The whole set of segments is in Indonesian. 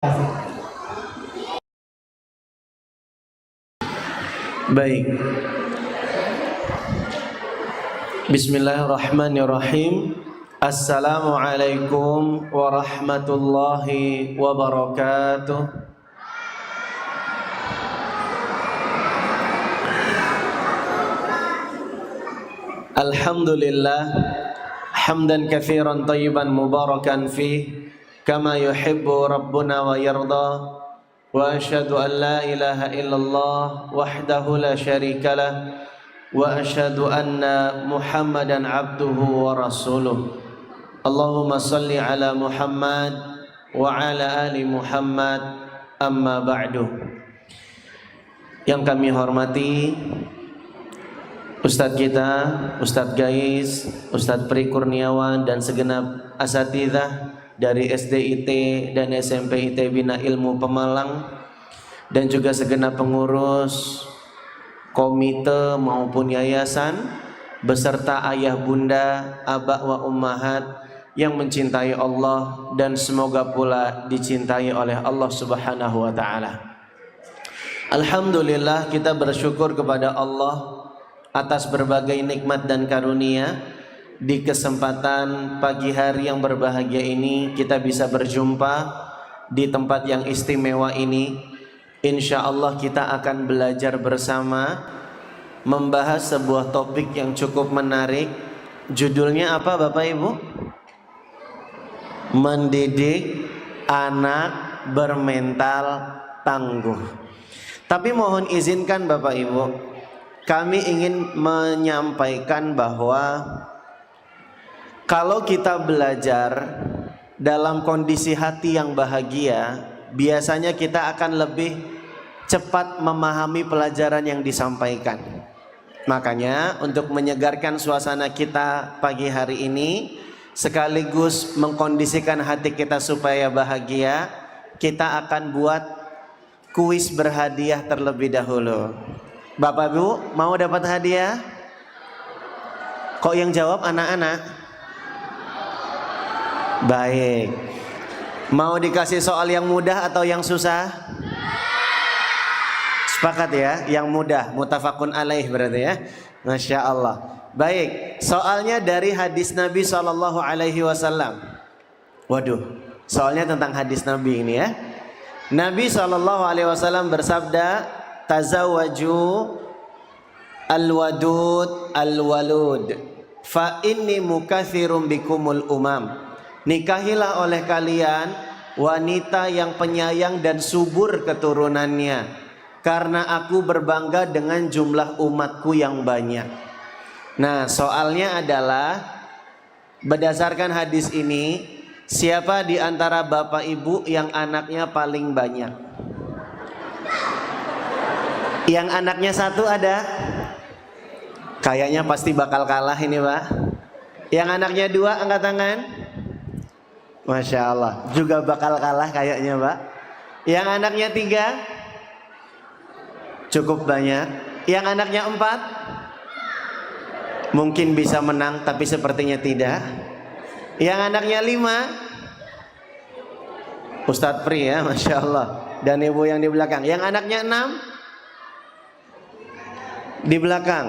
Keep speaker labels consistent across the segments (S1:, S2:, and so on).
S1: Baik. Bismillahirrahmanirrahim. Assalamualaikum warahmatullahi wabarakatuh. Alhamdulillah hamdan katsiran thayyiban mubarakan fih kama yuhibbu rabbuna wa yarda. Wa asyhadu an la ilaha illallah wahdahu la syarika lah wa asyhadu anna Muhammadan abduhu wa rasuluh. Allahumma salli ala Muhammad wa ala ali Muhammad, amma ba'du. Yang kami hormati Ustadz kita, Ustadz Gais, Ustadz Pri Kurniawan dan segenap asatidzah dari SDIT dan SMP IT Bina Ilmu Pemalang, dan juga segenap pengurus komite maupun yayasan beserta ayah bunda, aba wa ummahat yang mencintai Allah dan semoga pula dicintai oleh Allah Subhanahu wa taala. Alhamdulillah, kita bersyukur kepada Allah atas berbagai nikmat dan karunia. Di kesempatan pagi hari yang berbahagia ini kita bisa berjumpa di tempat yang istimewa ini. Insya Allah kita akan belajar bersama membahas sebuah topik yang cukup menarik. Judulnya apa Bapak Ibu? Mendidik anak bermental tangguh. Tapi mohon izinkan Bapak Ibu, kami ingin menyampaikan bahwa kalau kita belajar dalam kondisi hati yang bahagia, biasanya kita akan lebih cepat memahami pelajaran yang disampaikan. Makanya untuk menyegarkan suasana kita pagi hari ini, sekaligus mengkondisikan hati kita supaya bahagia, kita akan buat kuis berhadiah terlebih dahulu. Bapak Ibu mau dapat hadiah? Kok yang jawab anak-anak? Baik. Mau dikasih soal yang mudah atau yang susah? Sepakat ya, yang mudah. Mutafakun alaih berarti ya. Masya Allah. Baik, soalnya dari hadis Nabi SAW. Waduh, soalnya tentang hadis Nabi ini ya. Nabi SAW bersabda, tazawwaju al-wadud al-walud fa inni mukatsirum bikumul umam. Nikahilah oleh kalian wanita yang penyayang dan subur keturunannya, karena aku berbangga dengan jumlah umatku yang banyak. Nah, soalnya adalah berdasarkan hadis ini, siapa di antara bapak ibu yang anaknya paling banyak? Yang anaknya satu ada? Kayaknya pasti bakal kalah ini Pak. Yang anaknya dua angkat tangan. Masya Allah, juga bakal kalah kayaknya Pak. Yang anaknya tiga? Cukup banyak. Yang anaknya empat? Mungkin bisa menang tapi sepertinya tidak. Yang anaknya lima? Ustadz Pri ya, Masya Allah. Dan ibu yang di belakang. Yang anaknya enam? Di belakang.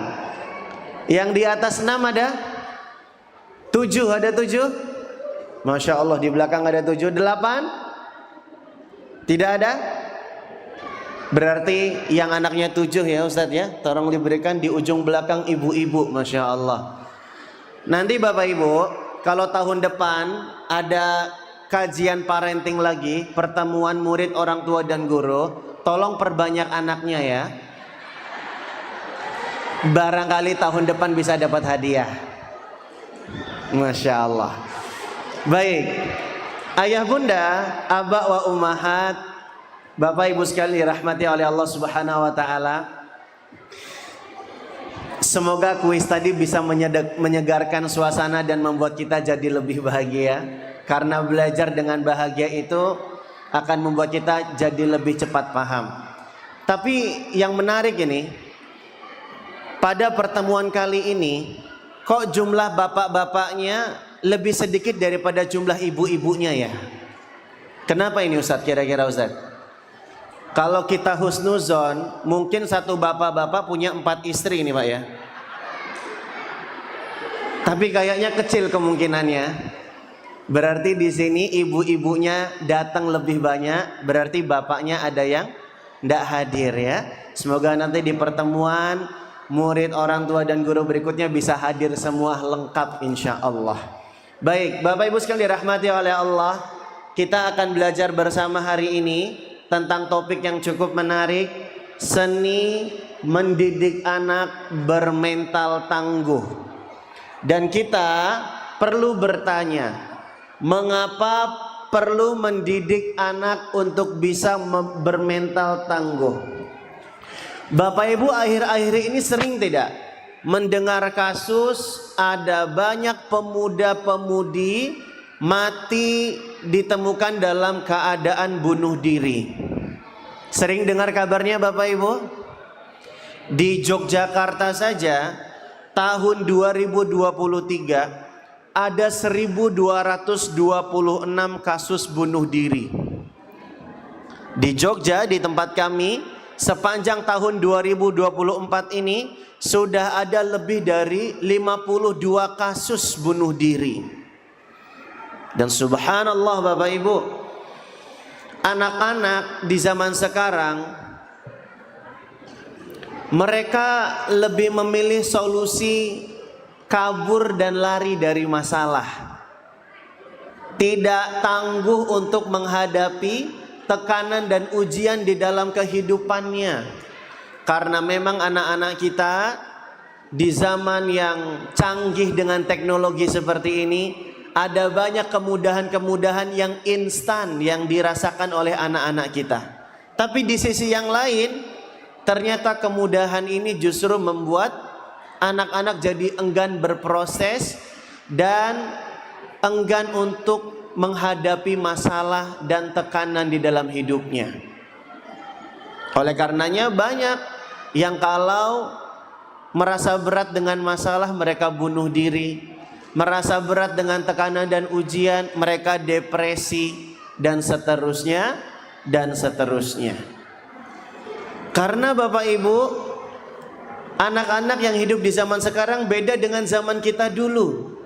S1: Yang di atas 6 ada? 7, ada 7? Masya Allah, di belakang ada 7. 8? Tidak ada? Berarti yang anaknya 7 ya Ustadz ya. Tolong diberikan di ujung belakang ibu-ibu. Masya Allah. Nanti Bapak Ibu, kalau tahun depan ada kajian parenting lagi, pertemuan murid, orang tua dan guru, tolong perbanyak anaknya ya. Barangkali tahun depan bisa dapat hadiah. Masya Allah. Baik, ayah bunda, aba wa ummahat, bapak ibu sekalian dirahmati oleh Allah Subhanahu wa taala. Semoga kuis tadi bisa menyegarkan suasana dan membuat kita jadi lebih bahagia. Karena belajar dengan bahagia itu akan membuat kita jadi lebih cepat paham. Tapi yang menarik ini, pada pertemuan kali ini, kok jumlah bapak-bapaknya lebih sedikit daripada jumlah ibu-ibunya ya? Kenapa ini Ustadz kira-kira Ustadz? Kalau kita husnuzon, mungkin satu bapak-bapak punya 4 istri ini Pak ya. Tapi kayaknya kecil kemungkinannya. Berarti di sini ibu-ibunya datang lebih banyak, berarti bapaknya ada yang tidak hadir ya. Semoga nanti di pertemuan murid, orang tua dan guru berikutnya bisa hadir semua lengkap insya Allah. Baik, Bapak Ibu sekalian dirahmati oleh Allah, kita akan belajar bersama hari ini tentang topik yang cukup menarik, seni mendidik anak bermental tangguh. Dan kita perlu bertanya, mengapa perlu mendidik anak untuk bisa bermental tangguh? Bapak Ibu akhir-akhir ini sering tidak mendengar kasus ada banyak pemuda-pemudi mati ditemukan dalam keadaan bunuh diri. Sering dengar kabarnya Bapak Ibu? Di Yogyakarta saja tahun 2023 ada 1226 kasus bunuh diri. Di Jogja, di tempat kami, sepanjang tahun 2024 ini sudah ada lebih dari 52 kasus bunuh diri. Dan subhanallah Bapak Ibu, anak-anak di zaman sekarang mereka lebih memilih solusi kabur dan lari dari masalah. Tidak tangguh untuk menghadapi tekanan dan ujian di dalam kehidupannya. Karena memang anak-anak kita di zaman yang canggih dengan teknologi seperti ini, ada banyak kemudahan-kemudahan yang instan yang dirasakan oleh anak-anak kita. Tapi di sisi yang lain, ternyata kemudahan ini justru membuat anak-anak jadi enggan berproses dan enggan untuk menghadapi masalah dan tekanan di dalam hidupnya. Oleh karenanya banyak yang kalau merasa berat dengan masalah mereka bunuh diri, merasa berat dengan tekanan dan ujian mereka depresi dan seterusnya dan seterusnya. Karena Bapak Ibu, anak-anak yang hidup di zaman sekarang beda dengan zaman kita dulu,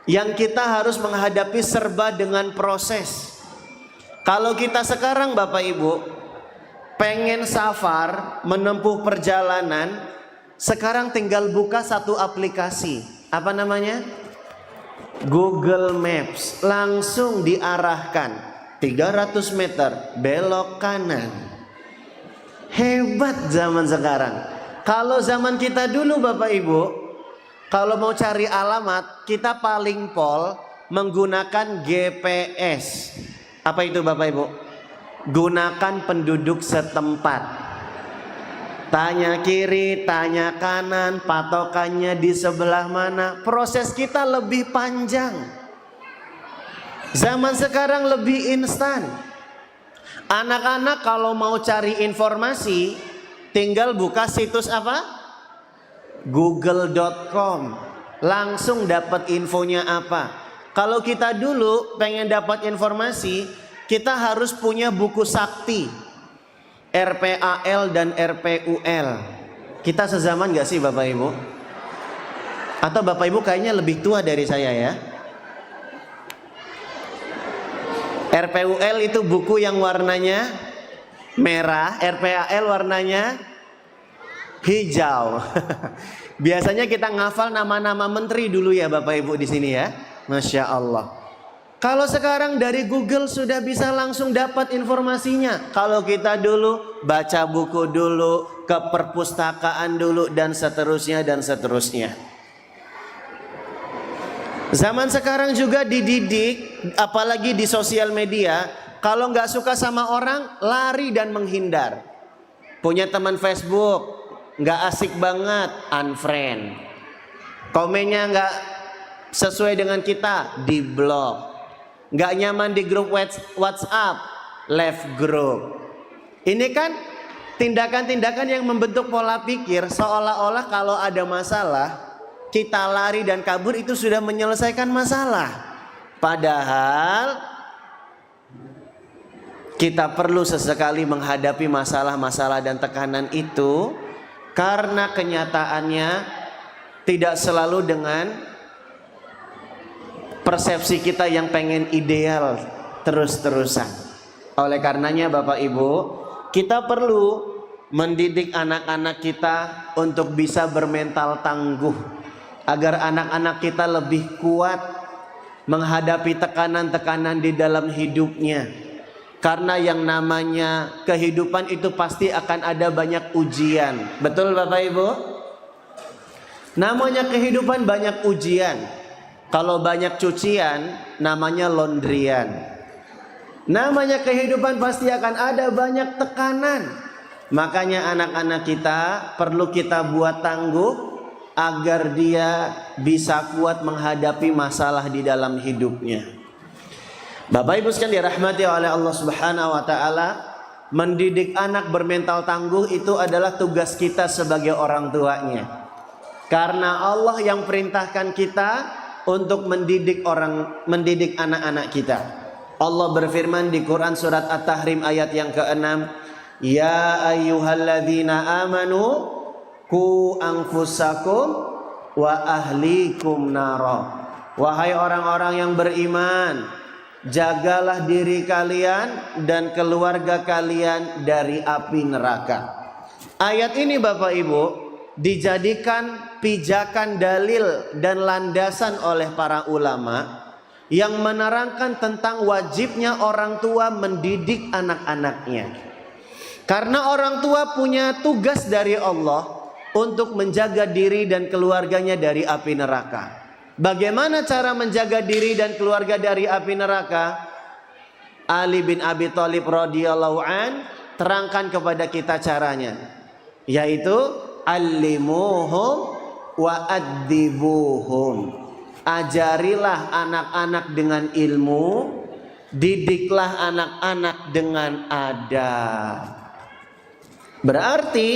S1: yang kita harus menghadapi serba dengan proses. Kalau kita sekarang Bapak Ibu pengen safar, menempuh perjalanan, sekarang tinggal buka satu aplikasi. Apa namanya? Google Maps. Langsung diarahkan 300 meter belok kanan. Hebat zaman sekarang. Kalau zaman kita dulu Bapak Ibu, kalau mau cari alamat, kita paling pol menggunakan GPS. Apa itu Bapak Ibu? Gunakan penduduk setempat. Tanya kiri, tanya kanan, patokannya di sebelah mana. Proses kita lebih panjang. Zaman sekarang lebih instan. Anak-anak kalau mau cari informasi, tinggal buka situs apa? Google.com, langsung dapat infonya apa. Kalau kita dulu pengen dapat informasi, kita harus punya buku sakti, RPAL dan RPUL. Kita sezaman gak sih Bapak Ibu? Atau Bapak Ibu kayaknya lebih tua dari saya ya? RPUL itu buku yang warnanya merah, RPAL warnanya hijau. Biasanya kita ngafal nama-nama menteri dulu ya Bapak Ibu di sini ya. Masya Allah. Kalau sekarang dari Google sudah bisa langsung dapat informasinya. Kalau kita dulu baca buku dulu, ke perpustakaan dulu dan seterusnya dan seterusnya. Zaman sekarang juga dididik, apalagi di sosial media, kalau nggak suka sama orang lari dan menghindar. Punya teman Facebook, nggak asik banget, unfriend. Komennya nggak sesuai dengan kita, di blok. Nggak nyaman di grup WhatsApp, left group. Ini kan tindakan-tindakan yang membentuk pola pikir seolah-olah kalau ada masalah kita lari dan kabur itu sudah menyelesaikan masalah. Padahal kita perlu sesekali menghadapi masalah-masalah dan tekanan itu, karena kenyataannya tidak selalu dengan persepsi kita yang pengen ideal terus-terusan. Oleh karenanya Bapak Ibu, kita perlu mendidik anak-anak kita untuk bisa bermental tangguh, agar anak-anak kita lebih kuat menghadapi tekanan-tekanan di dalam hidupnya. Karena yang namanya kehidupan itu pasti akan ada banyak ujian. Betul Bapak Ibu? Namanya kehidupan banyak ujian. Kalau banyak cucian namanya laundryan. Namanya kehidupan pasti akan ada banyak tekanan. Makanya anak-anak kita perlu kita buat tangguh agar dia bisa kuat menghadapi masalah di dalam hidupnya. Bapak Ibu sekalian dirahmati oleh Allah Subhanahu wa taala, mendidik anak bermental tangguh itu adalah tugas kita sebagai orang tuanya. Karena Allah yang perintahkan kita untuk mendidik anak-anak kita. Allah berfirman di Quran surat At-Tahrim ayat yang ke-6, Ya ayyuhalladzina amanu qu anfusakum wa ahlikum nara. Wahai orang-orang yang beriman, jagalah diri kalian dan keluarga kalian dari api neraka. Ayat ini Bapak Ibu dijadikan pijakan dalil dan landasan oleh para ulama yang menerangkan tentang wajibnya orang tua mendidik anak-anaknya. Karena orang tua punya tugas dari Allah untuk menjaga diri dan keluarganya dari api neraka. Bagaimana cara menjaga diri dan keluarga dari api neraka? Ali bin Abi Thalib radhiyallahu an terangkan kepada kita caranya, yaitu allimuhum wa addibuhum. Ajarilah anak-anak dengan ilmu, didiklah anak-anak dengan adab. Berarti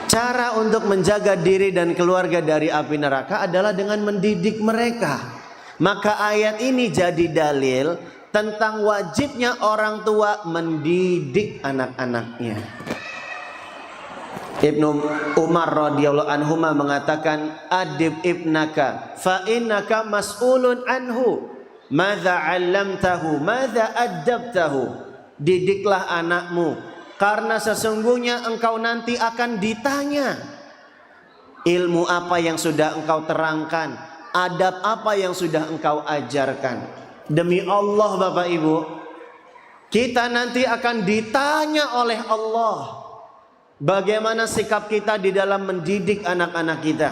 S1: cara untuk menjaga diri dan keluarga dari api neraka adalah dengan mendidik mereka. Maka ayat ini jadi dalil tentang wajibnya orang tua mendidik anak-anaknya. Ibnu Umar radhiyallahu anhu mengatakan, adib ibnaka fa innaka mas'ulun anhu, madza 'allamtahu, madza adabtahu. Didiklah anakmu, karena sesungguhnya engkau nanti akan ditanya ilmu apa yang sudah engkau terangkan, adab apa yang sudah engkau ajarkan. Demi Allah Bapak Ibu, kita nanti akan ditanya oleh Allah bagaimana sikap kita di dalam mendidik anak-anak kita.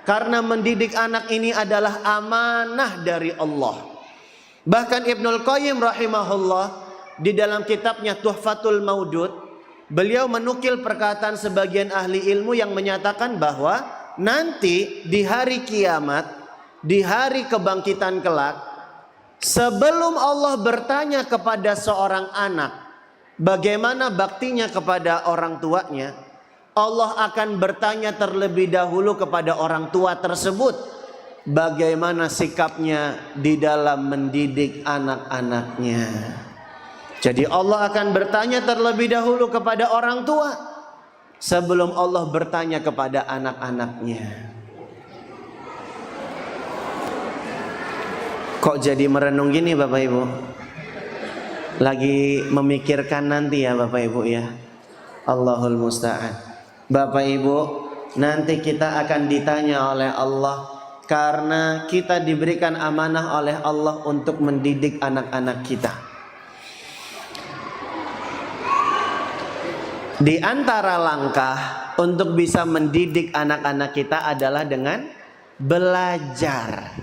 S1: Karena mendidik anak ini adalah amanah dari Allah. Bahkan Ibnul Qayyim rahimahullah di dalam kitabnya Tuhfatul Maudud, beliau menukil perkataan sebagian ahli ilmu yang menyatakan bahwa nanti di hari kiamat, di hari kebangkitan kelak, sebelum Allah bertanya kepada seorang anak bagaimana baktinya kepada orang tuanya, Allah akan bertanya terlebih dahulu kepada orang tua tersebut bagaimana sikapnya di dalam mendidik anak-anaknya. Jadi Allah akan bertanya terlebih dahulu kepada orang tua sebelum Allah bertanya kepada anak-anaknya. Kok jadi merenung gini Bapak Ibu? Lagi memikirkan nanti ya Bapak Ibu ya. Allahul musta'an. Bapak Ibu, nanti kita akan ditanya oleh Allah karena kita diberikan amanah oleh Allah untuk mendidik anak-anak kita. Di antara langkah untuk bisa mendidik anak-anak kita adalah dengan belajar.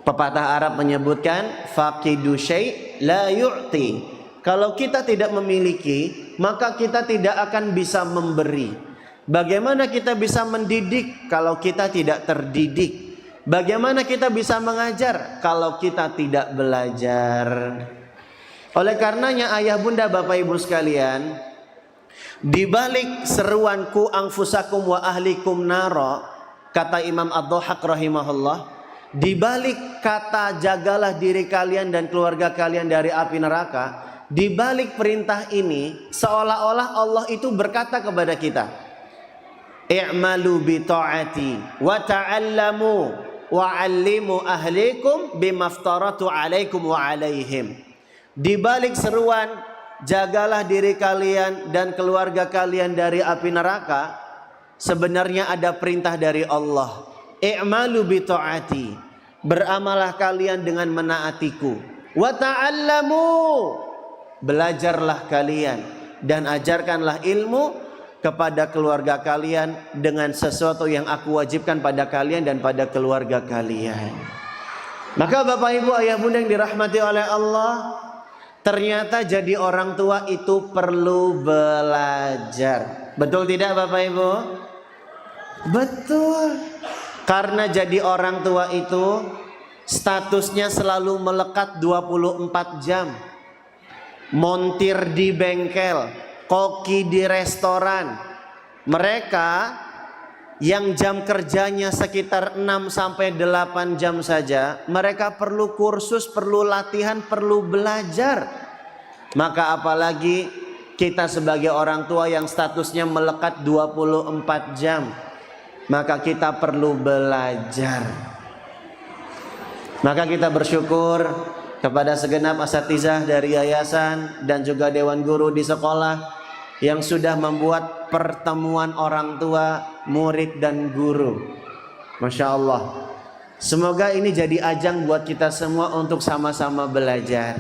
S1: Pepatah Arab menyebutkan faqidu syai' la yu'ti. Kalau kita tidak memiliki, maka kita tidak akan bisa memberi. Bagaimana kita bisa mendidik kalau kita tidak terdidik? Bagaimana kita bisa mengajar kalau kita tidak belajar? Oleh karenanya ayah bunda Bapak Ibu sekalian, di balik seruan ku anfusakum wa ahlikum nara, kata Imam Ad-Dhahhak rahimahullah,
S2: Di balik kata jagalah diri kalian dan keluarga kalian dari api neraka, di balik perintah ini seolah-olah Allah itu berkata kepada kita, i'malu bi ta'ati wa ta'allamu wa 'allimu ahlikum bimaftaratu 'alaikum wa 'alaihim. Di balik seruan jagalah diri kalian dan keluarga kalian dari api neraka, sebenarnya ada perintah dari Allah. I'malu bi ta'ati, beramalah kalian dengan menaatiku. Wa ta'allamu, belajarlah kalian dan ajarkanlah ilmu kepada keluarga kalian dengan sesuatu yang aku wajibkan pada kalian dan pada keluarga kalian. Maka Bapak Ibu ayah bunda yang dirahmati oleh Allah, ternyata jadi orang tua itu perlu belajar. Betul tidak Bapak Ibu? Betul. Karena jadi orang tua itu statusnya selalu melekat 24 jam. Montir di bengkel, koki di restoran. Mereka yang jam kerjanya sekitar 6 sampai 8 jam saja, mereka perlu kursus, perlu latihan, perlu belajar. Maka apalagi kita sebagai orang tua yang statusnya melekat 24 jam. Maka kita perlu belajar. Maka kita bersyukur kepada segenap asatizah dari yayasan dan juga dewan guru di sekolah yang sudah membuat pertemuan orang tua, murid dan guru. Masya Allah. Semoga ini jadi ajang buat kita semua untuk sama-sama belajar.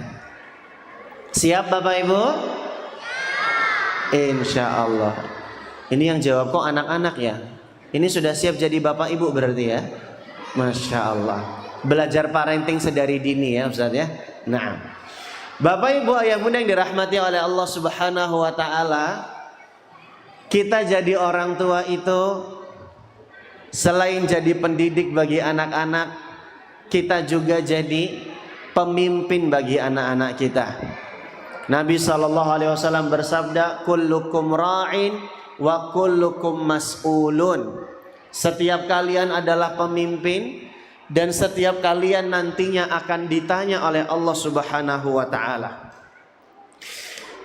S2: Siap Bapak Ibu? Insya Allah. Ini yang jawab kok anak-anak ya. Ini sudah siap jadi Bapak Ibu berarti ya. Masya Allah. Belajar parenting sedari dini ya Ustaz ya. Nah, Bapak Ibu ayah bunda yang dirahmati oleh Allah Subhanahu wa taala, kita jadi orang tua itu selain jadi pendidik bagi anak-anak, kita juga jadi pemimpin bagi anak-anak kita. Nabi SAW bersabda, kullukum ra'in wa kullukum mas'ulun. Setiap kalian adalah pemimpin dan setiap kalian nantinya akan ditanya oleh Allah Subhanahu wa taala.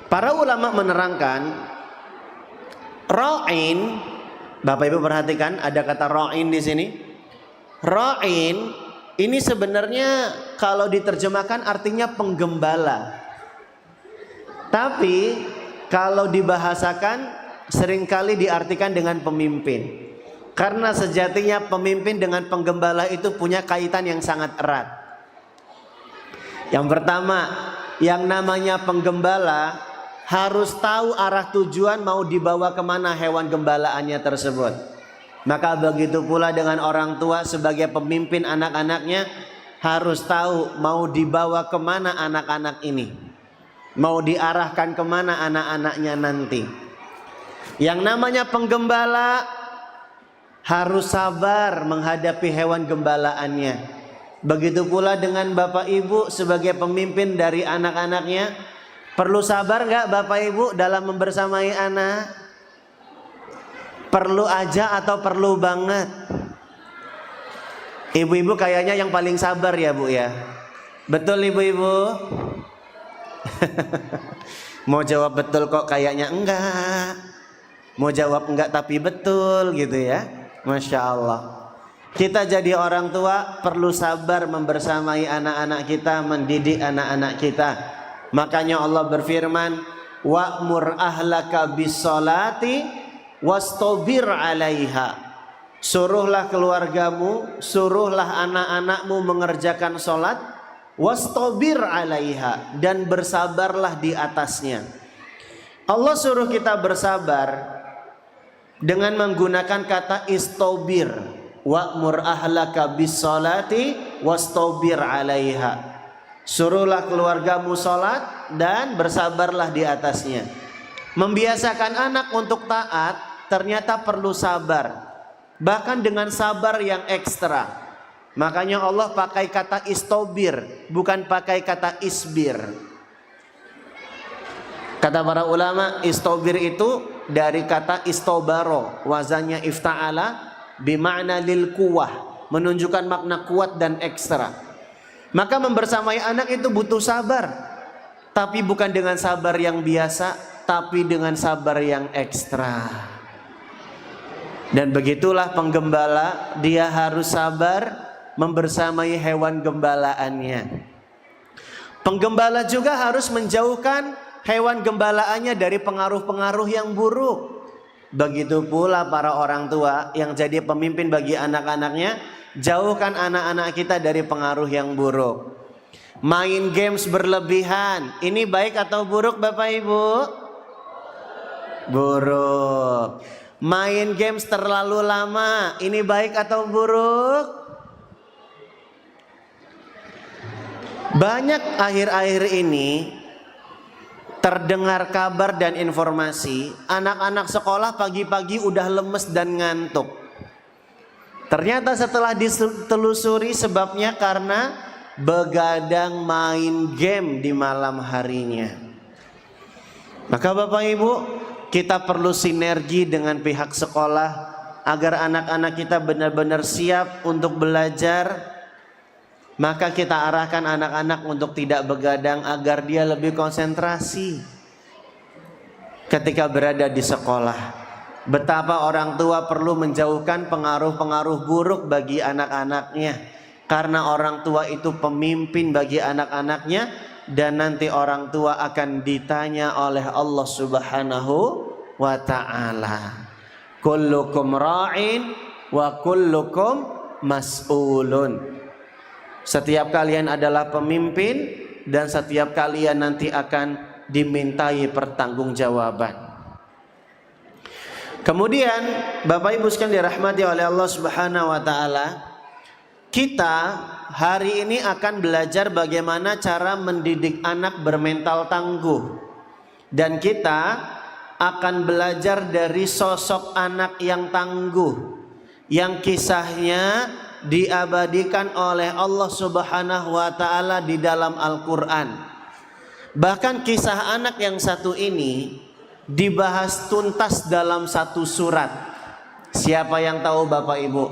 S2: Para ulama menerangkan ra'in, Bapak Ibu perhatikan ada kata ra'in di sini. Ra'in ini sebenarnya kalau diterjemahkan artinya penggembala. Tapi kalau dibahasakan seringkali diartikan dengan pemimpin. Karena sejatinya pemimpin dengan penggembala itu punya kaitan yang sangat erat. Yang pertama, yang namanya penggembala harus tahu arah tujuan mau dibawa kemana hewan gembalaannya tersebut. Maka begitu pula dengan orang tua sebagai pemimpin anak-anaknya harus tahu mau dibawa kemana anak-anak ini, mau diarahkan kemana anak-anaknya nanti. Yang namanya penggembala harus sabar menghadapi hewan gembalaannya. Begitu pula dengan Bapak Ibu sebagai pemimpin dari anak-anaknya. Perlu sabar gak Bapak Ibu dalam membersamai anak? Perlu aja atau perlu banget? Ibu-ibu kayaknya yang paling sabar ya Bu ya. Betul ibu-ibu? Mau jawab betul kok kayaknya enggak. Mau jawab enggak tapi betul gitu ya. Masya Allah. Kita jadi orang tua perlu sabar membersamai anak-anak kita, mendidik anak-anak kita. Makanya Allah berfirman, wa'mur ahlaka bis-sholati wastabir 'alaiha. Suruhlah keluargamu, suruhlah anak-anakmu mengerjakan sholat, wastabir 'alaiha, dan bersabarlah di atasnya. Allah suruh kita bersabar dengan menggunakan kata istobir, wa'mur ahlaka bis-sholati wastabir 'alaiha. Suruhlah keluargamu sholat dan bersabarlah di atasnya. Membiasakan anak untuk taat ternyata perlu sabar, bahkan dengan sabar yang ekstra. Makanya Allah pakai kata istobir, bukan pakai kata isbir. Kata para ulama, istobir itu dari kata istobaro, wazannya ifta'ala, bima'na lil kuwah, menunjukkan makna kuat dan ekstra. Maka membersamai anak itu butuh sabar, tapi bukan dengan sabar yang biasa, tapi dengan sabar yang ekstra. Dan begitulah penggembala, dia harus sabar membersamai hewan gembalaannya. Penggembala juga harus menjauhkan hewan gembalaannya dari pengaruh-pengaruh yang buruk. Begitu pula para orang tua yang jadi pemimpin bagi anak-anaknya, jauhkan anak-anak kita dari pengaruh yang buruk. Main games berlebihan, ini baik atau buruk Bapak Ibu? Buruk. Main games terlalu lama, ini baik atau buruk? Banyak akhir-akhir ini terdengar kabar dan informasi anak-anak sekolah pagi-pagi udah lemes dan ngantuk. Ternyata setelah ditelusuri sebabnya karena begadang main game di malam harinya. Maka Bapak Ibu, kita perlu sinergi dengan pihak sekolah agar anak-anak kita benar-benar siap untuk belajar. Maka kita arahkan anak-anak untuk tidak begadang agar dia lebih konsentrasi ketika berada di sekolah. Betapa orang tua perlu menjauhkan pengaruh-pengaruh buruk bagi anak-anaknya, karena orang tua itu pemimpin bagi anak-anaknya, dan nanti orang tua akan ditanya oleh Allah Subhanahu wa ta'ala. Kullukum ra'in wa kullukum mas'ulun. Setiap kalian adalah pemimpin dan setiap kalian nanti akan dimintai pertanggungjawaban. Kemudian Bapak Ibu sekalian dirahmati oleh Allah Subhanahu wa taala, kita hari ini akan belajar bagaimana cara mendidik anak bermental tangguh. Dan kita akan belajar dari sosok anak yang tangguh, yang kisahnya diabadikan oleh Allah Subhanahu wa taala di dalam Al-Qur'an. Bahkan kisah anak yang satu ini dibahas tuntas dalam satu surat. Siapa yang tahu Bapak Ibu?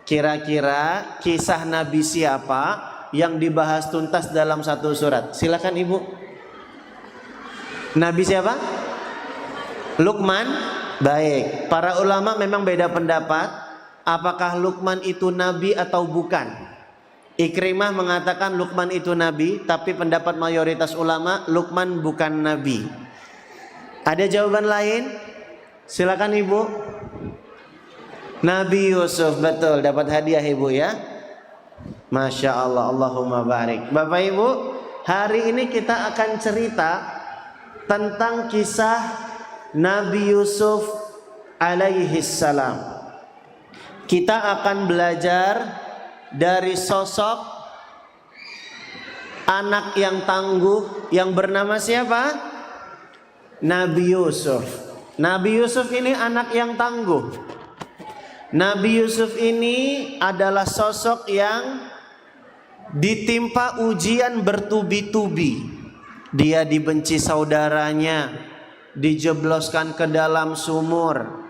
S2: Kira-kira kisah Nabi siapa yang dibahas tuntas dalam satu surat? Silakan Ibu. Nabi siapa? Luqman. Baik, para ulama memang beda pendapat apakah Luqman itu nabi atau bukan. Ikrimah mengatakan Luqman itu nabi, tapi pendapat mayoritas ulama Luqman bukan nabi. Ada jawaban lain? Silakan Ibu. Nabi Yusuf, betul, dapat hadiah Ibu ya. Masya Allah, Allahumma barik. Bapak Ibu, hari ini kita akan cerita tentang kisah Nabi Yusuf alaihi salam. Kita akan belajar dari sosok anak yang tangguh yang bernama siapa? Nabi Yusuf. Nabi Yusuf ini anak yang tangguh. Nabi Yusuf ini adalah sosok yang ditimpa ujian bertubi-tubi. Dia dibenci saudaranya, dijebloskan ke dalam sumur,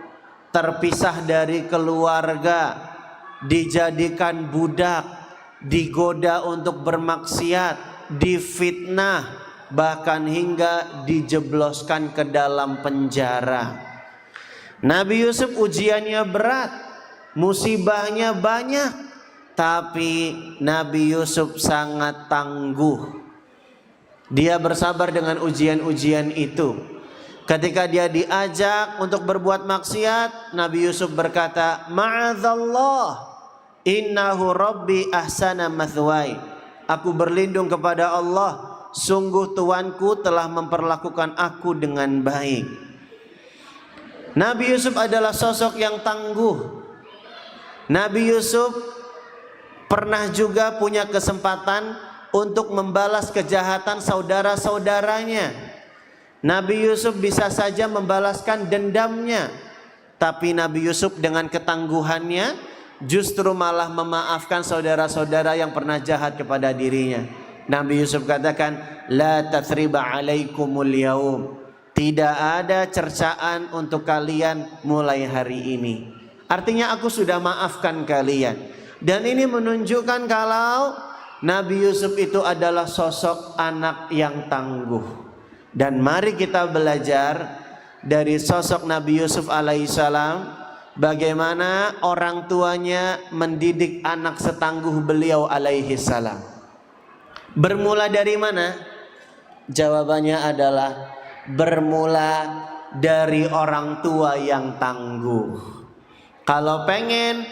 S2: terpisah dari keluarga, dijadikan budak, digoda untuk bermaksiat, difitnah, bahkan hingga dijebloskan ke dalam penjara. Nabi Yusuf ujiannya berat, musibahnya banyak, tapi Nabi Yusuf sangat tangguh. Dia bersabar dengan ujian-ujian itu. Ketika dia diajak untuk berbuat maksiat, Nabi Yusuf berkata, "Ma'adzallah, innahu rabbi ahsana mathwai." Aku berlindung kepada Allah, sungguh Tuanku telah memperlakukan aku dengan baik. Nabi Yusuf adalah sosok yang tangguh. Nabi Yusuf pernah juga punya kesempatan untuk membalas kejahatan saudara-saudaranya. Nabi Yusuf bisa saja membalaskan dendamnya, tapi Nabi Yusuf dengan ketangguhannya justru malah memaafkan saudara-saudara yang pernah jahat kepada dirinya. Nabi Yusuf katakan, "La tathriba alaikumul yaum." Tidak ada cercaan untuk kalian mulai hari ini. Artinya aku sudah maafkan kalian. Dan ini menunjukkan kalau Nabi Yusuf itu adalah sosok anak yang tangguh. Dan mari kita belajar dari sosok Nabi Yusuf alaihissalam, bagaimana orang tuanya mendidik anak setangguh beliau alaihissalam. Bermula dari mana? Jawabannya adalah bermula dari orang tua yang tangguh. Kalau pengen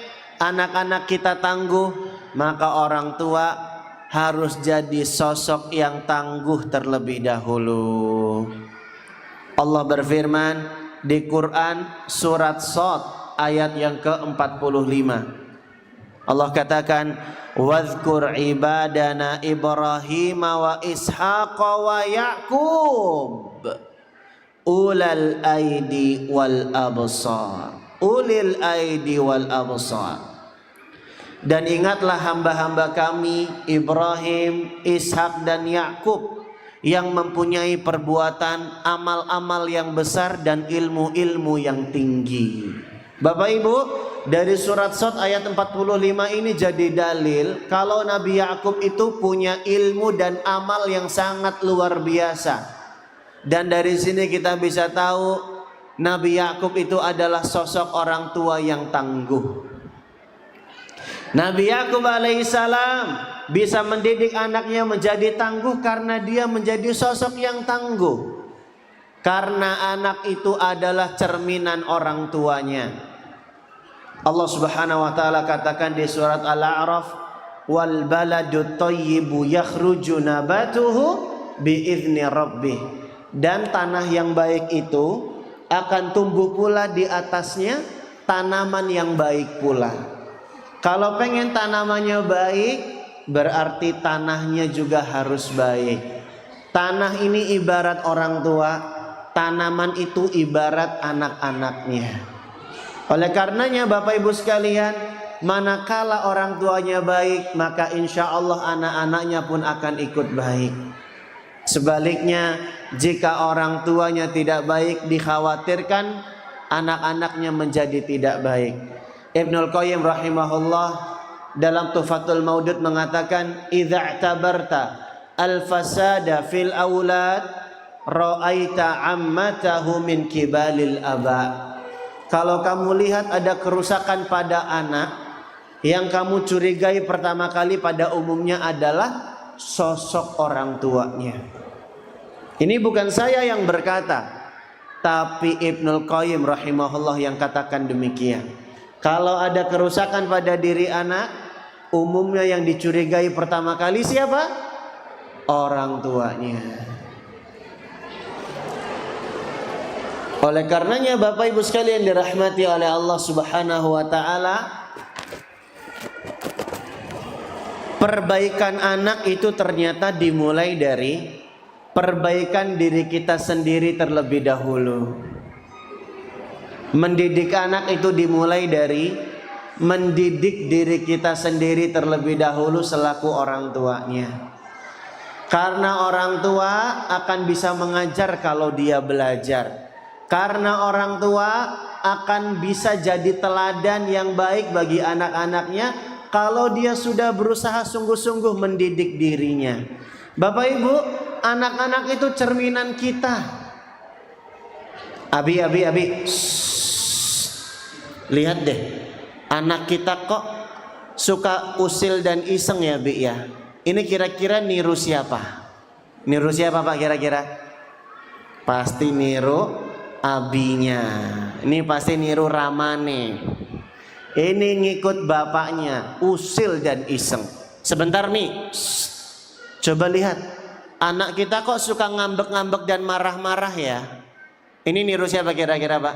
S2: anak-anak kita tangguh, maka orang tua harus jadi sosok yang tangguh terlebih dahulu. Allah berfirman di Quran surat Shad ayat yang ke-45. Allah katakan, "Wadhkur ibadana Ibrahim wa Ishaq wa Ya'qub ulal aidi wal absar." Ulil aidi wal absar. Dan ingatlah hamba-hamba kami Ibrahim, Ishak dan Yakub yang mempunyai perbuatan amal-amal yang besar dan ilmu-ilmu yang tinggi. Bapak Ibu, dari surat Shad ayat 45 ini jadi dalil kalau Nabi Yakub itu punya ilmu dan amal yang sangat luar biasa. Dan dari sini kita bisa tahu Nabi Yakub itu adalah sosok orang tua yang tangguh. Nabi Yakub alaihissalam bisa mendidik anaknya menjadi tangguh karena dia menjadi sosok yang tangguh. Karena anak itu adalah cerminan orang tuanya. Allah Subhanahu wa taala katakan di surat Al-A'raf, "Wal baladut thayyibu yakhruju nabatuhu biizni rabbih." Dan tanah yang baik itu akan tumbuh pula di atasnya tanaman yang baik pula. Kalau pengen tanamannya baik, berarti tanahnya juga harus baik. Tanah ini ibarat orang tua, tanaman itu ibarat anak-anaknya. Oleh karenanya Bapak Ibu sekalian, manakala orang tuanya baik, maka insya Allah anak-anaknya pun akan ikut baik. Sebaliknya, jika orang tuanya tidak baik, dikhawatirkan anak-anaknya menjadi tidak baik. Ibnul Qayyim rahimahullah dalam Tuhfatul Maudud mengatakan, "Idza i'tabarta al-fasada fil aulad, ra'aita ammatahu min kibalil aba." Kalau kamu lihat ada kerusakan pada anak, yang kamu curigai pertama kali pada umumnya adalah sosok orang tuanya. Ini bukan saya yang berkata, tapi Ibnul Qayyim rahimahullah yang katakan demikian. Kalau ada kerusakan pada diri anak, umumnya yang dicurigai pertama kali siapa? Orang tuanya. Oleh karenanya Bapak Ibu sekalian dirahmati oleh Allah Subhanahu wa taala, perbaikan anak itu ternyata dimulai dari perbaikan diri kita sendiri terlebih dahulu. Mendidik anak itu dimulai dari mendidik diri kita sendiri terlebih dahulu selaku orang tuanya. Karena orang tua akan bisa mengajar kalau dia belajar. Karena orang tua akan bisa jadi teladan yang baik bagi anak-anaknya kalau dia sudah berusaha sungguh-sungguh mendidik dirinya. Bapak Ibu, anak-anak itu cerminan kita. Abi. Lihat deh, anak kita kok suka usil dan iseng ya, Bi ya. Ini kira-kira niru siapa? Niru siapa Pak kira-kira? Pasti niru abinya. Ini pasti niru Ramane. Ini ngikut bapaknya, usil dan iseng. Sebentar nih, coba lihat. Anak kita kok suka ngambek-ngambek dan marah-marah ya? Ini niru siapa kira-kira Pak?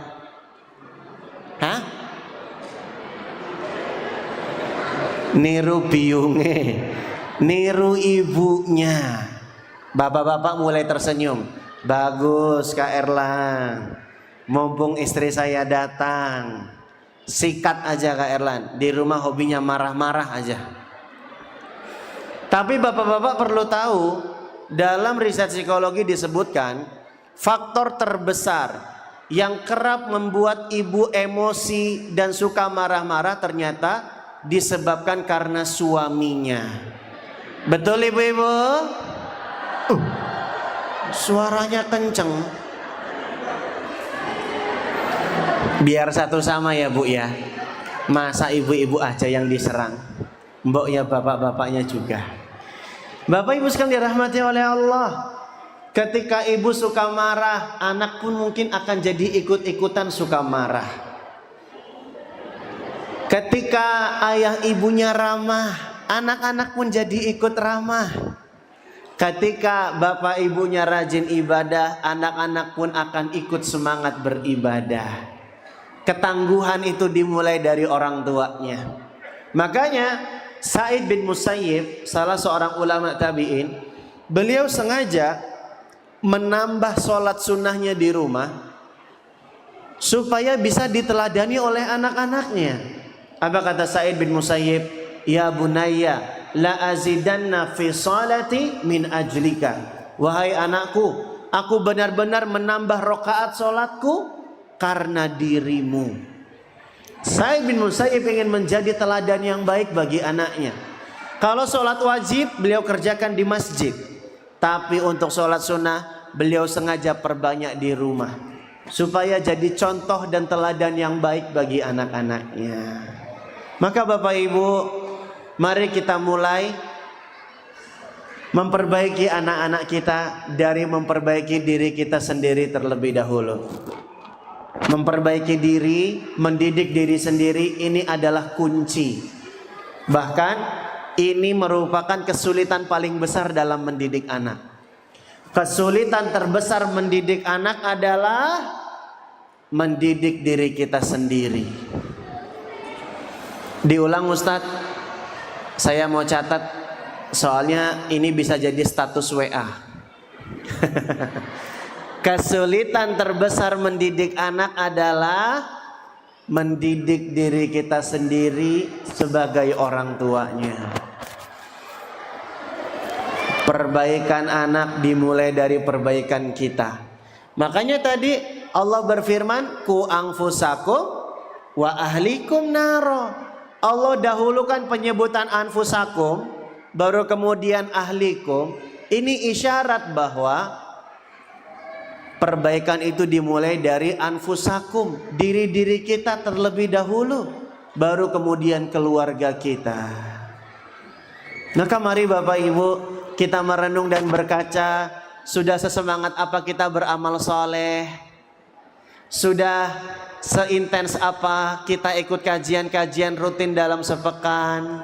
S2: Hah? Niru biunge, niru ibunya. Bapak-bapak mulai tersenyum. Bagus Kak Erlan, mumpung istri saya datang, sikat aja Kak Erlan. Di rumah hobinya marah-marah aja. Tapi bapak-bapak perlu tahu, dalam riset psikologi disebutkan faktor terbesar yang kerap membuat ibu emosi dan suka marah-marah ternyata disebabkan karena suaminya. Betul ibu-ibu? Suaranya kenceng. Biar satu sama ya bu ya. Masa ibu-ibu aja yang diserang, mbok ya bapak-bapaknya juga. Bapak ibu sekalian dirahmati oleh Allah. Ketika ibu suka marah, anak pun mungkin akan jadi ikut-ikutan suka marah. Ketika ayah ibunya ramah, anak-anak pun jadi ikut ramah. Ketika bapak ibunya rajin ibadah, anak-anak pun akan ikut semangat beribadah. Ketangguhan itu dimulai dari orang tuanya. Makanya Sa'id bin Musayyib, salah seorang ulama tabi'in, beliau sengaja menambah sholat sunnahnya di rumah supaya bisa diteladani oleh anak-anaknya. Apa kata Sa'id bin Musayyib? Ya bunayya la azidanna fi salati min ajlika. Wahai anakku, aku benar-benar menambah rakaat sholatku karena dirimu. Sa'id bin Musayyib ingin menjadi teladan yang baik bagi anaknya. Kalau sholat wajib beliau kerjakan di masjid, tapi untuk sholat sunnah beliau sengaja perbanyak di rumah supaya jadi contoh dan teladan yang baik bagi anak-anaknya. Maka Bapak Ibu, mari kita mulai memperbaiki anak-anak kita dari memperbaiki diri kita sendiri terlebih dahulu. Memperbaiki diri, mendidik diri sendiri, ini adalah kunci. Bahkan ini merupakan kesulitan paling besar dalam mendidik anak. Kesulitan terbesar mendidik anak adalah mendidik diri kita sendiri. Diulang Ustadz, saya mau catat soalnya ini bisa jadi status WA. Kesulitan terbesar mendidik anak adalah mendidik diri kita sendiri sebagai orang tuanya. Perbaikan anak dimulai dari perbaikan kita. Makanya tadi Allah berfirman, ku anfusakum wa ahlikum naro. Allah dahulukan penyebutan anfusakum, baru kemudian ahlikum. Ini isyarat bahwa perbaikan itu dimulai dari anfusakum, diri-diri kita terlebih dahulu, baru kemudian keluarga kita. Maka mari Bapak Ibu, kita merenung dan berkaca, sudah sesemangat apa kita beramal soleh, sudah seintens apa kita ikut kajian-kajian rutin dalam sepekan.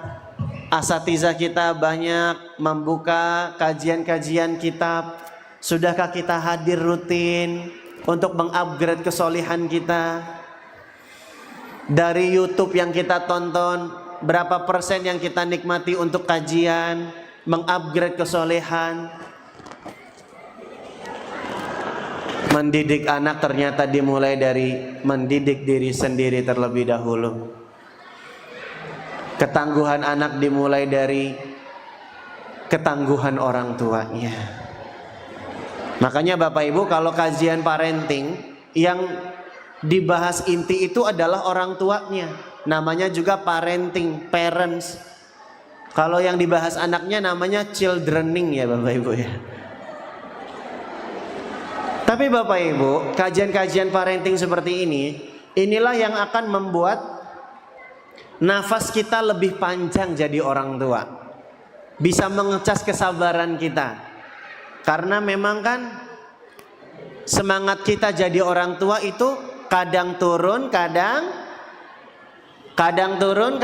S2: Asatizah kita banyak membuka kajian-kajian kitab. Sudahkah kita hadir rutin untuk mengupgrade kesolihan kita? Dari YouTube yang kita tonton, berapa persen yang kita nikmati untuk kajian, mengupgrade kesolehan? Mendidik anak ternyata dimulai dari mendidik diri sendiri terlebih dahulu. Ketangguhan anak dimulai dari ketangguhan orang tuanya. Makanya Bapak Ibu, kalau kajian parenting yang dibahas inti itu adalah orang tuanya. Namanya juga parenting, parents. Kalau yang dibahas anaknya namanya childrening ya Bapak Ibu ya. Tapi Bapak Ibu, kajian-kajian parenting seperti ini, inilah yang akan membuat nafas kita lebih panjang jadi orang tua. Bisa mengecas kesabaran kita. Karena memang kan semangat kita jadi orang tua itu kadang turun, kadang turun,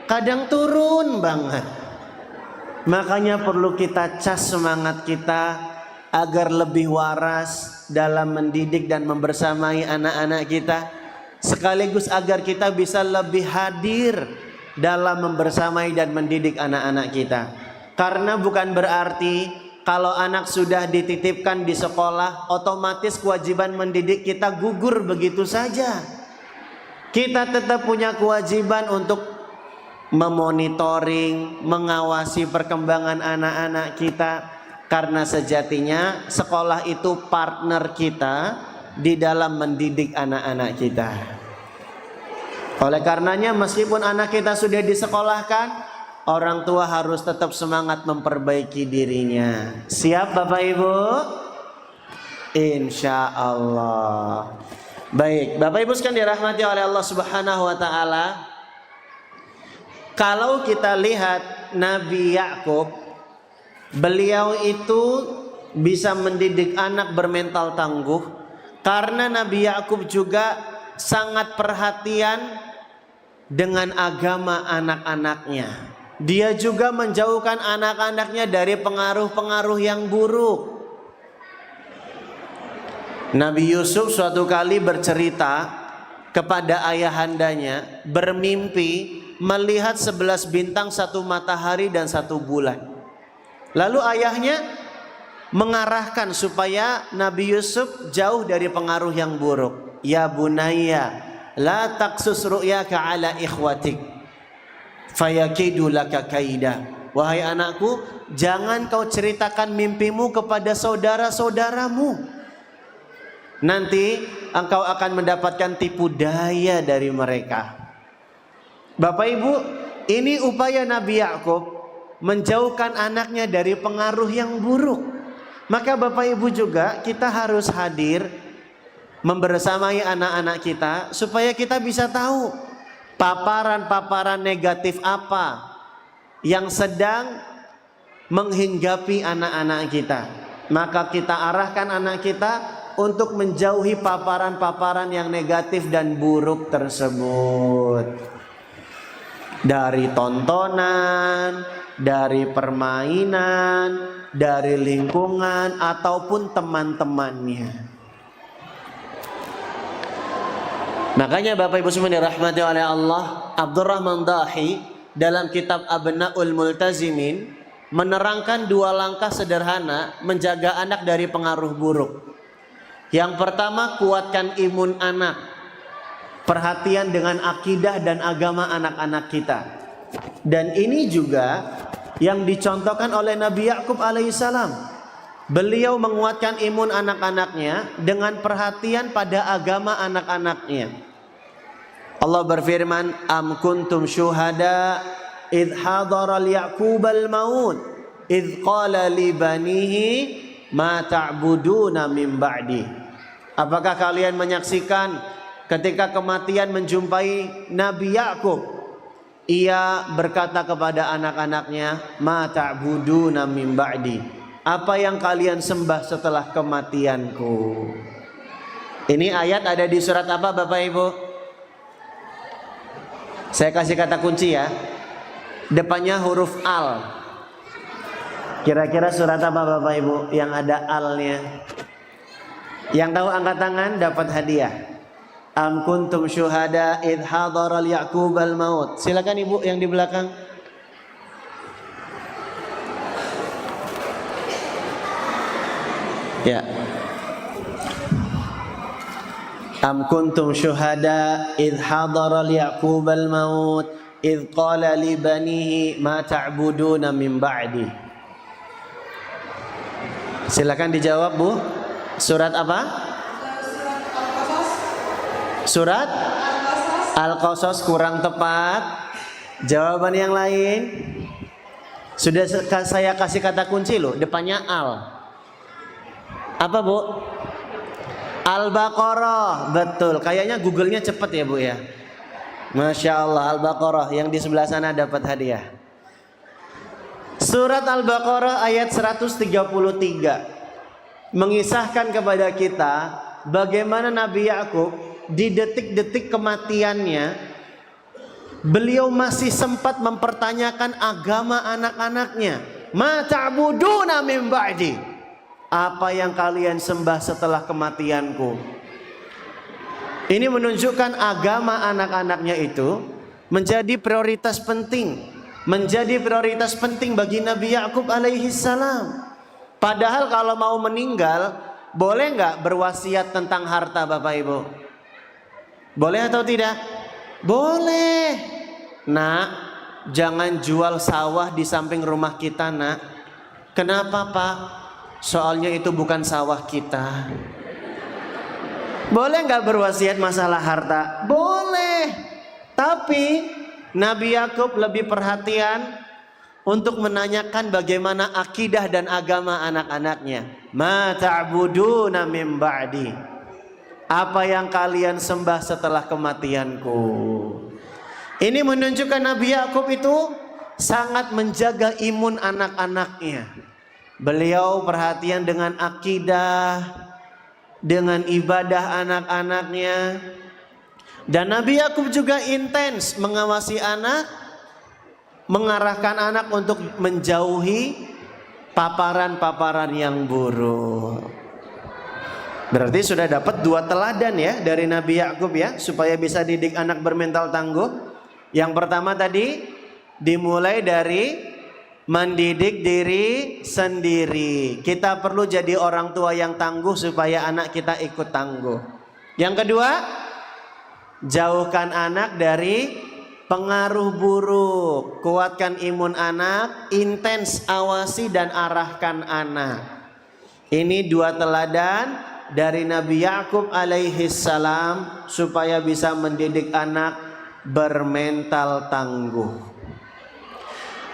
S2: kadang turun banget. Makanya perlu kita cas semangat kita agar lebih waras dalam mendidik dan membersamai anak-anak kita, sekaligus agar kita bisa lebih hadir dalam membersamai dan mendidik anak-anak kita. Karena bukan berarti kalau anak sudah dititipkan di sekolah otomatis kewajiban mendidik kita gugur begitu saja. Kita tetap punya kewajiban untuk memonitoring, mengawasi perkembangan anak-anak kita. Karena sejatinya sekolah itu partner kita di dalam mendidik anak-anak kita. Oleh karenanya meskipun anak kita sudah disekolahkan, orang tua harus tetap semangat memperbaiki dirinya. Siap Bapak Ibu? Insya Allah. Baik, Bapak Ibu sekalian dirahmati oleh Allah Subhanahu wa taala. Kalau kita lihat Nabi Yakub, beliau itu bisa mendidik anak bermental tangguh karena Nabi Yakub juga sangat perhatian dengan agama anak-anaknya. Dia juga menjauhkan anak-anaknya dari pengaruh-pengaruh yang buruk. Nabi Yusuf suatu kali bercerita kepada ayahandanya, bermimpi melihat 11 bintang, 1 matahari dan 1 bulan. Lalu ayahnya mengarahkan supaya Nabi Yusuf jauh dari pengaruh yang buruk. Ya bunayya, la taqsus ru'yaka ala ikhwatik fayakidu laka kaida. Wahai anakku, jangan kau ceritakan mimpimu kepada saudara-saudaramu. Nanti engkau akan mendapatkan tipu daya dari mereka. Bapak Ibu, ini upaya Nabi Yakub menjauhkan anaknya dari pengaruh yang buruk. Maka Bapak Ibu juga kita harus hadir membersamai anak-anak kita supaya kita bisa tahu paparan-paparan negatif apa yang sedang menghinggapi anak-anak kita. Maka kita arahkan anak kita untuk menjauhi paparan-paparan yang negatif dan buruk tersebut. Dari tontonan, dari permainan, dari lingkungan ataupun teman-temannya. Makanya Bapak Ibu semua dirahmati oleh Allah, Abdurrahman Dahi dalam kitab Abnaul Multazimin menerangkan 2 langkah sederhana menjaga anak dari pengaruh buruk. Yang pertama, kuatkan imun anak. Perhatian dengan akidah dan agama anak-anak kita. Dan ini juga yang dicontohkan oleh Nabi Yakub alaihissalam. Beliau menguatkan imun anak-anaknya dengan perhatian pada agama anak-anaknya. Allah berfirman, am kuntum syuhada idh hadara Yaqubal maut idh qala li banihi ma ta'buduna min ba'di. Apakah kalian menyaksikan ketika kematian menjumpai Nabi Yakub? Ia berkata kepada anak-anaknya, ma ta'buduna min ba'di. Apa yang kalian sembah setelah kematianku? Ini ayat ada di surat apa Bapak Ibu? Saya kasih kata kunci ya. Depannya huruf al. Kira-kira surat apa Bapak Ibu yang ada alnya? Yang tahu angkat tangan dapat hadiah. Am kuntum syuhada idh hadara Yaqubal maut. Silakan Ibu yang di belakang. Ya. Am kuntum syuhada idh hadara Yaqubal maut idh qala li banihi ma ta'buduna min ba'di. Silakan dijawab Bu. Surat apa? Surat Al-Qasas kurang tepat. Jawaban yang lain. Sudah saya kasih kata kunci loh, depannya al. Apa Bu? Al-Baqarah. Betul. Kayaknya Google-nya cepet ya Bu ya. Masya Allah. Al-Baqarah. Yang di sebelah sana dapat hadiah. Surat Al-Baqarah ayat 133 mengisahkan kepada kita bagaimana Nabi Yakub di detik-detik kematiannya beliau masih sempat mempertanyakan agama anak-anaknya. Ma ta'buduna min ba'di. Apa yang kalian sembah setelah kematianku? Ini menunjukkan agama anak-anaknya itu menjadi prioritas penting. Menjadi prioritas penting bagi Nabi Yakub alaihi salam. Padahal kalau mau meninggal, boleh nggak berwasiat tentang harta Bapak Ibu? Boleh atau tidak? Boleh. Nak, jangan jual sawah di samping rumah kita nak. Kenapa Pak? Soalnya itu bukan sawah kita. Boleh nggak berwasiat masalah harta? Boleh. Tapi Nabi Yakub lebih perhatian untuk menanyakan bagaimana akidah dan agama anak-anaknya. Ma ta'buduna min ba'di. Apa yang kalian sembah setelah kematianku. Ini menunjukkan Nabi Yakub itu sangat menjaga imun anak-anaknya. Beliau perhatian dengan akidah, dengan ibadah anak-anaknya. Dan Nabi Yakub juga intens mengawasi anak, mengarahkan anak untuk menjauhi paparan-paparan yang buruk. Berarti sudah dapat 2 teladan ya dari Nabi Yakub ya, supaya bisa didik anak bermental tangguh. Yang pertama tadi dimulai dari mendidik diri sendiri. Kita perlu jadi orang tua yang tangguh supaya anak kita ikut tangguh. Yang kedua, jauhkan anak dari pengaruh buruk. Kuatkan imun anak, intens awasi dan arahkan anak. Ini 2 teladan dari Nabi Yakub alaihi salam supaya bisa mendidik anak bermental tangguh.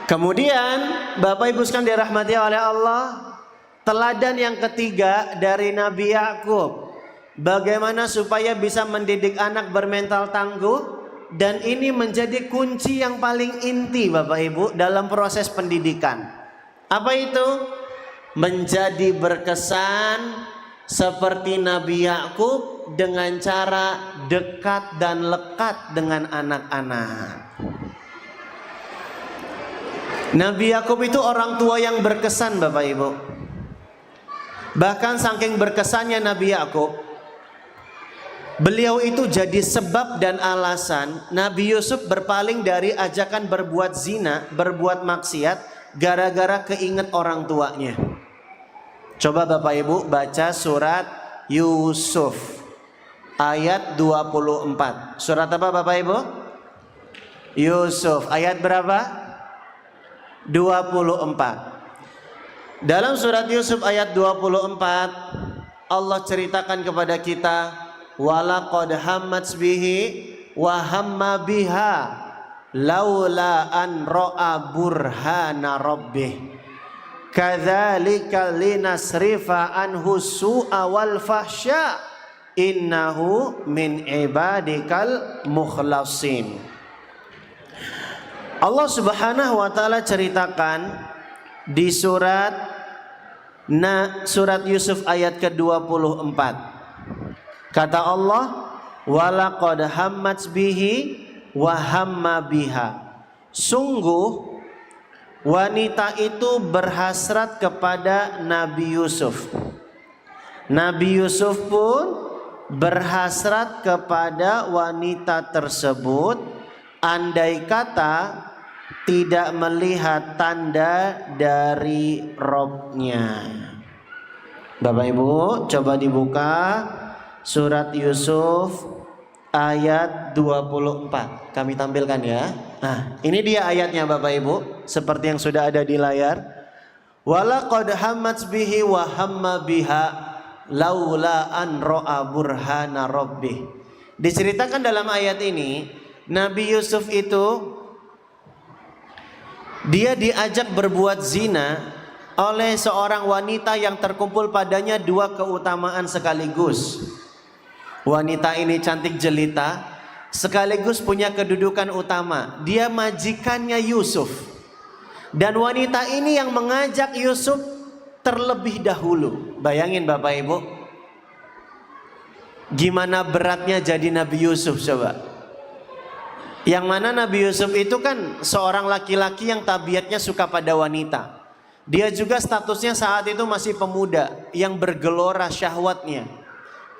S2: Kemudian Bapak Ibu sekalian dirahmati oleh Allah, teladan yang ketiga dari Nabi Yakub, bagaimana supaya bisa mendidik anak bermental tangguh. Dan ini menjadi kunci yang paling inti Bapak Ibu dalam proses pendidikan. Apa itu? Menjadi berkesan seperti Nabi Yakub dengan cara dekat dan lekat dengan anak-anak. Nabi Yakub itu orang tua yang berkesan Bapak Ibu. Bahkan saking berkesannya Nabi Yakub, beliau itu jadi sebab dan alasan Nabi Yusuf berpaling dari ajakan berbuat zina, berbuat maksiat, gara-gara keinget orang tuanya. Coba Bapak Ibu baca surat Yusuf ayat 24. Surat apa Bapak Ibu? Yusuf ayat berapa? 24. Dalam surat Yusuf ayat 24 Allah ceritakan kepada kita, walaqad hammat bihi wa hamma biha laula an ra'a burhana rabbih kadzalika linasrifa anhu su'a wal fahsya innahu min ibadikal mukhlasin. Allah Subhanahu wa taala ceritakan di surat Yusuf ayat ke-24. Kata Allah, walaqad hammat bihi wa hamma biha. Sungguh wanita itu berhasrat kepada Nabi Yusuf. Nabi Yusuf pun berhasrat kepada wanita tersebut, andai kata tidak melihat tanda dari Robnya. Bapak Ibu coba dibuka surat Yusuf ayat 24. Kami tampilkan ya. Nah, ini dia ayatnya Bapak Ibu, seperti yang sudah ada di layar. Walaqad hammat bihi wa hamma biha laula an ra'a burhana rabbih. Diceritakan dalam ayat ini, Nabi Yusuf itu dia diajak berbuat zina oleh seorang wanita yang terkumpul padanya 2 keutamaan sekaligus. Wanita ini cantik jelita, sekaligus punya kedudukan utama. Dia majikannya Yusuf. Dan wanita ini yang mengajak Yusuf terlebih dahulu. Bayangin Bapak Ibu, gimana beratnya jadi Nabi Yusuf coba. Yang mana Nabi Yusuf itu kan seorang laki-laki yang tabiatnya suka pada wanita. Dia juga statusnya saat itu masih pemuda yang bergelora syahwatnya.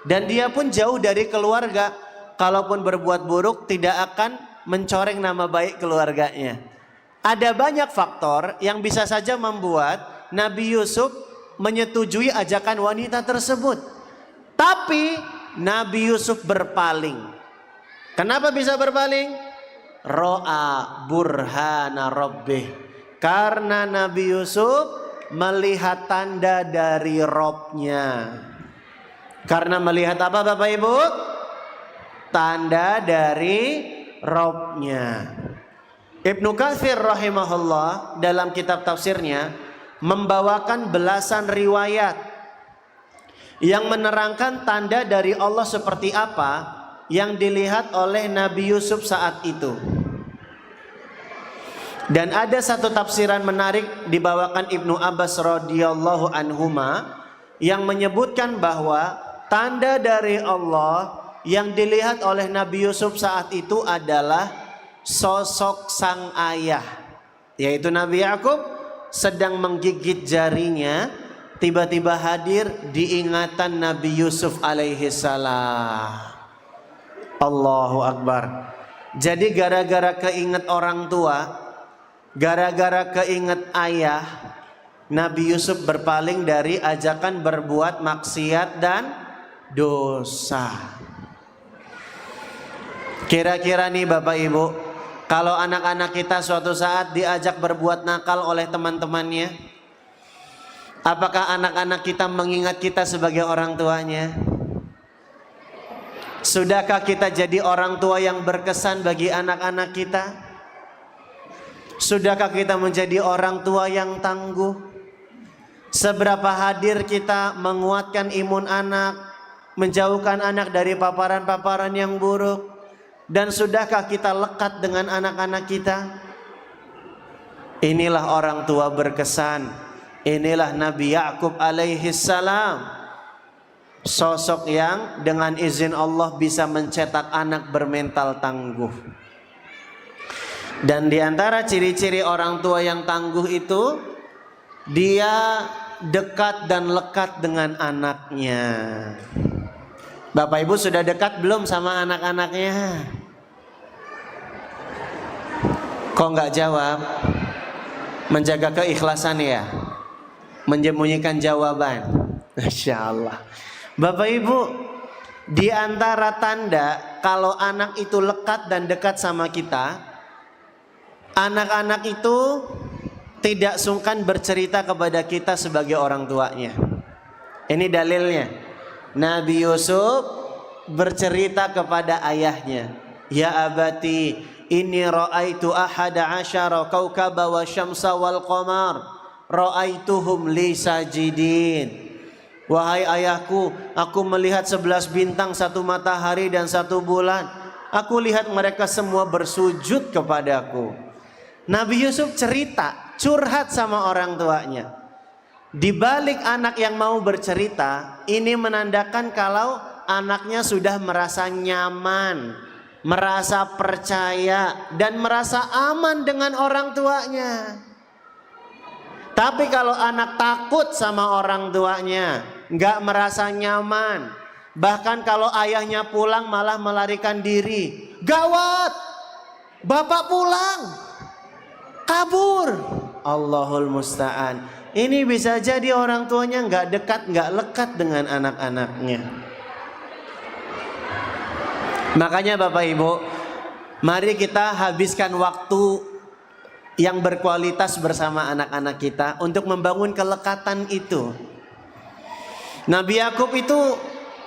S2: Dan dia pun jauh dari keluarga. Kalaupun berbuat buruk tidak akan mencoreng nama baik keluarganya. Ada banyak faktor yang bisa saja membuat Nabi Yusuf menyetujui ajakan wanita tersebut. Tapi Nabi Yusuf berpaling. Kenapa bisa berpaling? Ro'a burhana rabbih. Karena Nabi Yusuf melihat tanda dari Robnya. Karena melihat apa Bapak Ibu? Tanda dari Robnya. Ibnu Katsir rahimahullah dalam kitab tafsirnya membawakan belasan riwayat yang menerangkan tanda dari Allah seperti apa yang dilihat oleh Nabi Yusuf saat itu. Dan ada satu tafsiran menarik dibawakan Ibnu Abbas radhiyallahu anhuma yang menyebutkan bahwa tanda dari Allah yang dilihat oleh Nabi Yusuf saat itu adalah sosok sang ayah, yaitu Nabi Yakub sedang menggigit jarinya, tiba-tiba hadir diingatan Nabi Yusuf alaihi salam. Allahu Akbar. Jadi gara-gara keinget orang tua, gara-gara keinget ayah, Nabi Yusuf berpaling dari ajakan berbuat maksiat dan dosa. Kira-kira nih Bapak Ibu, kalau anak-anak kita suatu saat diajak berbuat nakal oleh teman-temannya, apakah anak-anak kita mengingat kita sebagai orang tuanya? Sudahkah kita jadi orang tua yang berkesan bagi anak-anak kita? Sudahkah kita menjadi orang tua yang tangguh? Seberapa hadir kita menguatkan imun anak, menjauhkan anak dari paparan-paparan yang buruk? Dan sudahkah kita lekat dengan anak-anak kita? Inilah orang tua berkesan. Inilah Nabi Yakub alaihi salam, sosok yang dengan izin Allah bisa mencetak anak bermental tangguh. Dan diantara ciri-ciri orang tua yang tangguh itu, dia dekat dan lekat dengan anaknya. Bapak Ibu sudah dekat belum sama anak-anaknya? Kok nggak jawab? Menjaga keikhlasan ya, menyembunyikan jawaban. Masya Allah. Bapak Ibu, di antara tanda kalau anak itu lekat dan dekat sama kita, anak-anak itu tidak sungkan bercerita kepada kita sebagai orang tuanya. Ini dalilnya. Nabi Yusuf bercerita kepada ayahnya, ya abati, inni ra'aitu ahada asyara kaukaba wa syamsa wal qamar ra'aituhum li sajidin. Wahai ayahku, aku melihat 11 bintang, 1 matahari dan 1 bulan. Aku lihat mereka semua bersujud kepadaku. Nabi Yusuf cerita, curhat sama orang tuanya. Di balik anak yang mau bercerita, ini menandakan kalau anaknya sudah merasa nyaman, merasa percaya, dan merasa aman dengan orang tuanya. Tapi kalau anak takut sama orang tuanya, nggak merasa nyaman, bahkan kalau ayahnya pulang malah melarikan diri, gawat, bapak pulang, kabur, Allahul musta'an. Ini bisa jadi orang tuanya nggak dekat, nggak lekat dengan anak-anaknya. Makanya Bapak Ibu, mari kita habiskan waktu yang berkualitas bersama anak-anak kita untuk membangun kelekatan itu. Nabi Yakub itu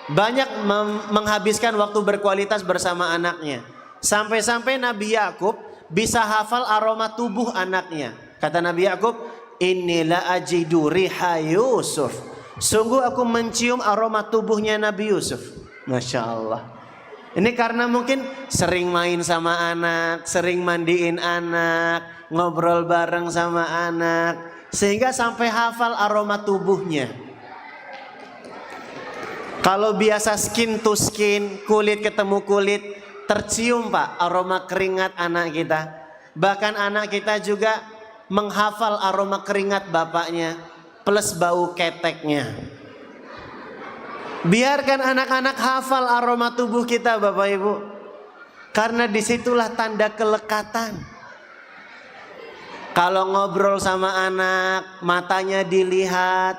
S2: banyak menghabiskan waktu berkualitas bersama anaknya. Sampai-sampai Nabi Yakub bisa hafal aroma tubuh anaknya. Kata Nabi Yakub, inilah ajidu riha Yusuf. Sungguh aku mencium aroma tubuhnya Nabi Yusuf. Masya Allah. Ini karena mungkin sering main sama anak, sering mandiin anak, ngobrol bareng sama anak, sehingga sampai hafal aroma tubuhnya. Kalau biasa skin to skin, kulit ketemu kulit, tercium Pak aroma keringat anak kita. Bahkan anak kita juga menghafal aroma keringat bapaknya plus bau keteknya. Biarkan anak-anak hafal aroma tubuh kita Bapak Ibu, karena disitulah tanda kelekatan. Kalau ngobrol sama anak, matanya dilihat,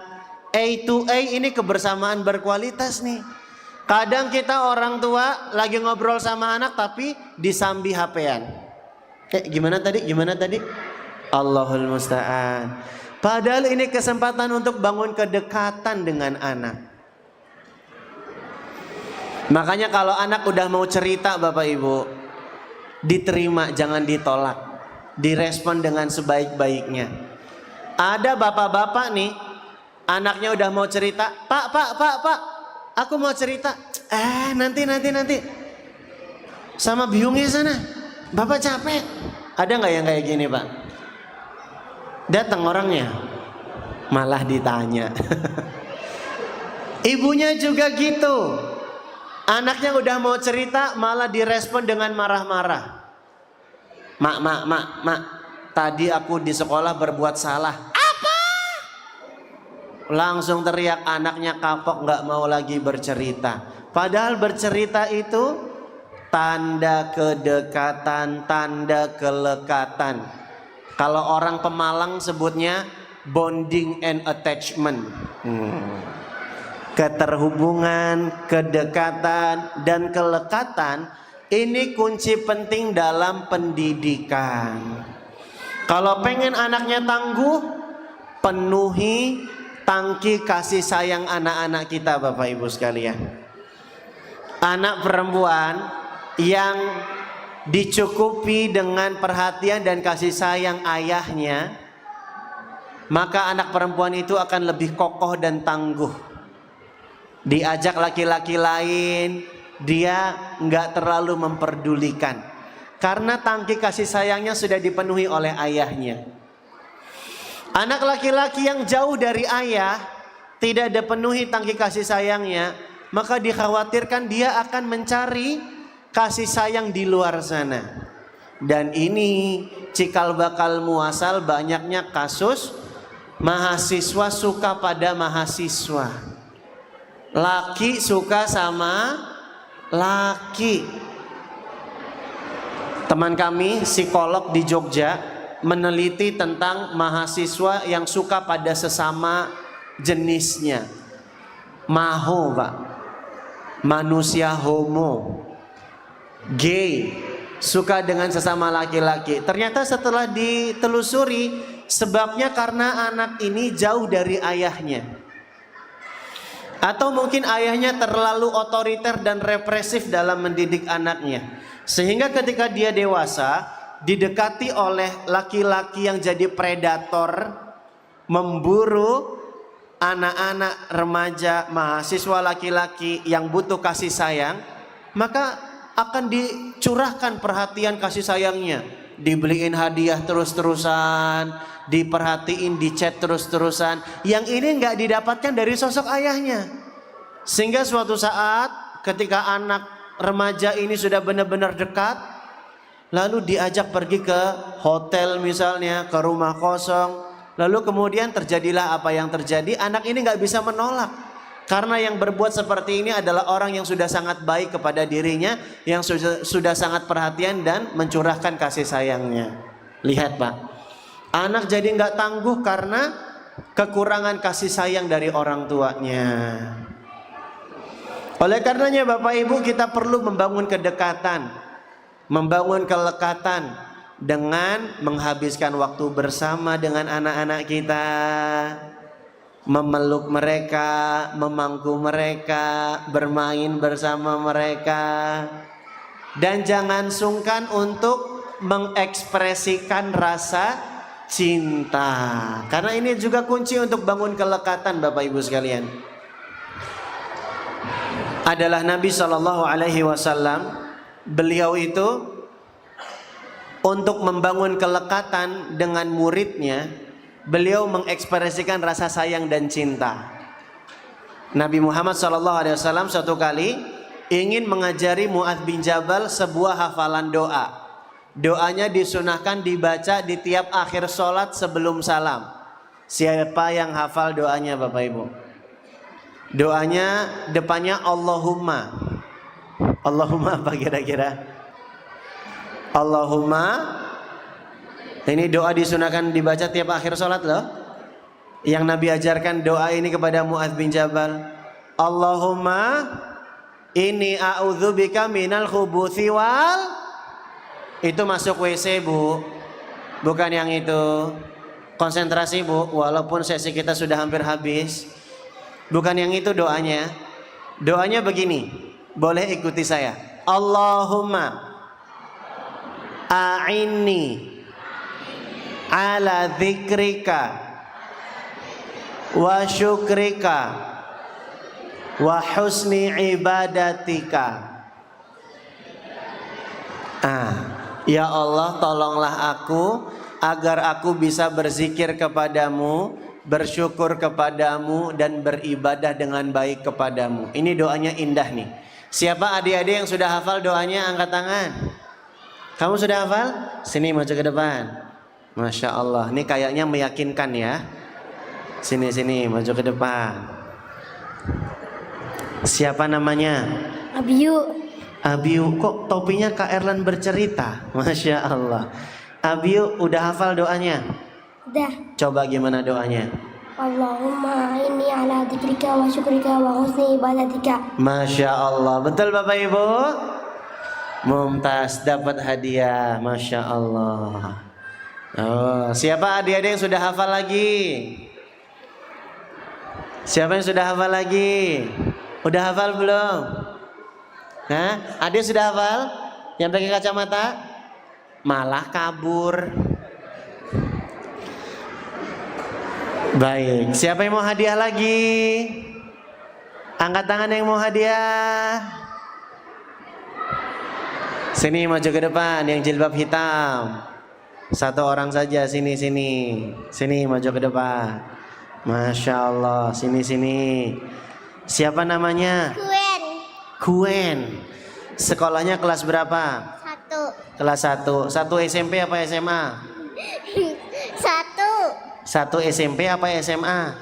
S2: A to A, ini kebersamaan berkualitas nih. Kadang kita orang tua lagi ngobrol sama anak tapi disambi HP-an. Gimana tadi? Allahul musta'an. Padahal ini kesempatan untuk bangun kedekatan dengan anak. Makanya kalau anak udah mau cerita Bapak Ibu, diterima, jangan ditolak, direspon dengan sebaik-baiknya. Ada bapak-bapak nih, anaknya udah mau cerita, pak, aku mau cerita. Nanti. Sama biungnya sana, bapak capek. Ada nggak yang kayak gini pak? Datang orangnya, malah ditanya. Ibunya juga gitu. Anaknya udah mau cerita, malah direspon dengan marah-marah. Mak, tadi aku di sekolah berbuat salah. Apa? Langsung teriak, anaknya kapok, gak mau lagi bercerita. Padahal bercerita itu tanda kedekatan, tanda kelekatan. Kalau orang Pemalang sebutnya bonding and attachment. Keterhubungan, kedekatan, dan kelekatan ini kunci penting dalam pendidikan. Kalau pengen anaknya tangguh, penuhi tangki kasih sayang anak-anak kita, Bapak Ibu sekalian. Anak perempuan yang dicukupi dengan perhatian dan kasih sayang ayahnya, maka anak perempuan itu akan lebih kokoh dan tangguh. Diajak laki-laki lain, dia nggak terlalu memperdulikan karena tangki kasih sayangnya sudah dipenuhi oleh ayahnya. Anak laki-laki yang jauh dari ayah, tidak dipenuhi tangki kasih sayangnya, maka dikhawatirkan dia akan mencari kasih sayang di luar sana. Dan ini cikal bakal muasal banyaknya kasus mahasiswa suka pada mahasiswa, laki suka sama laki. Teman kami psikolog di Jogja meneliti tentang mahasiswa yang suka pada sesama jenisnya. Maho pak, manusia homo, gay, suka dengan sesama laki-laki. Ternyata setelah ditelusuri, sebabnya karena anak ini jauh dari ayahnya. Atau mungkin ayahnya terlalu otoriter dan represif dalam mendidik anaknya, sehingga ketika dia dewasa didekati oleh laki-laki yang jadi predator, memburu anak-anak remaja mahasiswa laki-laki yang butuh kasih sayang, maka akan dicurahkan perhatian kasih sayangnya, dibeliin hadiah terus-terusan, diperhatiin, di chat terus-terusan. Yang ini nggak didapatkan dari sosok ayahnya. Sehingga suatu saat ketika anak remaja ini sudah benar-benar dekat, lalu diajak pergi ke hotel misalnya, ke rumah kosong, lalu kemudian terjadilah apa yang terjadi. Anak ini nggak bisa menolak, karena yang berbuat seperti ini adalah orang yang sudah sangat baik kepada dirinya, yang sudah sangat perhatian dan mencurahkan kasih sayangnya. Lihat pak, anak jadi nggak tangguh karena kekurangan kasih sayang dari orang tuanya. Oleh karenanya Bapak Ibu, kita perlu membangun kedekatan, membangun kelekatan dengan menghabiskan waktu bersama dengan anak-anak kita, memeluk mereka, memangku mereka, bermain bersama mereka. Dan jangan sungkan untuk mengekspresikan rasa cinta, karena ini juga kunci untuk bangun kelekatan. Bapak Ibu sekalian, adalah Nabi SAW. Beliau itu untuk membangun kelekatan dengan muridnya, beliau mengekspresikan rasa sayang dan cinta. Nabi Muhammad SAW suatu kali ingin mengajari Mu'adz bin Jabal sebuah hafalan doa. Doanya disunahkan dibaca di tiap akhir sholat sebelum salam. Siapa yang hafal doanya Bapak Ibu? Doanya depannya Allahumma. Allahumma apa kira-kira? Allahumma. Ini doa disunahkan dibaca tiap akhir sholat loh. Yang Nabi ajarkan doa ini kepada Mu'adz bin Jabal. Allahumma inni a'udzubika minal khubuthi wal. Itu masuk WC bu, bukan yang itu. Konsentrasi bu, walaupun sesi kita sudah hampir habis. Bukan yang itu doanya. Doanya begini, boleh ikuti saya. Allahumma a'inni ala dzikrika wa syukrika wa husni ibadatika. Ya Allah, tolonglah aku agar aku bisa berzikir kepadamu, bersyukur kepadamu, dan beribadah dengan baik kepadamu. Ini doanya indah nih. Siapa adik-adik yang sudah hafal doanya, angkat tangan. Kamu sudah hafal? Sini, maju ke depan. Masya Allah, ini kayaknya meyakinkan ya. Sini, maju ke depan. Siapa namanya? Abiu, kok topinya Kak Erlan bercerita? Masya Allah. Abiu, udah hafal doanya?
S3: Udah.
S2: Coba gimana doanya?
S3: Allahumma inni ala dzikrika wa syukrika wa husni ibadatika.
S2: Masya Allah. Betul Bapak Ibu? Mumtaz, dapat hadiah. Masya Allah. Oh, siapa adik-adik yang sudah hafal lagi? Siapa yang sudah hafal lagi? Udah hafal belum? Hah? Adik sudah hafal? Yang pakai kacamata? Malah kabur. Baik, siapa yang mau hadiah lagi? Angkat tangan yang mau hadiah. Sini, maju ke depan yang jilbab hitam. Satu orang saja, sini. Sini, maju ke depan. Masya Allah, sini. Siapa namanya? Kuen. Sekolahnya kelas berapa?
S3: 1.
S2: Kelas 1. 1 SMP apa SMA? 1 SMP apa SMA?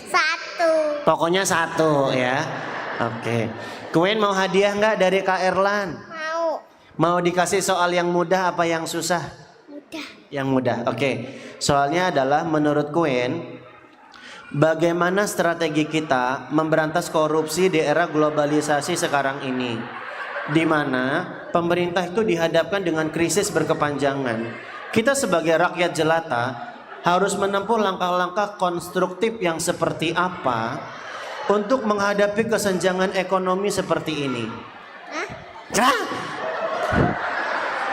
S3: 1.
S2: Pokoknya 1 ya. Oke. Kuen mau hadiah nggak dari Kak Erlan? Mau dikasih soal yang mudah apa yang susah?
S3: Mudah.
S2: Yang mudah. Oke. Soalnya adalah menurut Kuen, bagaimana strategi kita memberantas korupsi di era globalisasi sekarang ini, di mana pemerintah itu dihadapkan dengan krisis berkepanjangan. Kita sebagai rakyat jelata harus menempuh langkah-langkah konstruktif yang seperti apa untuk menghadapi kesenjangan ekonomi seperti ini.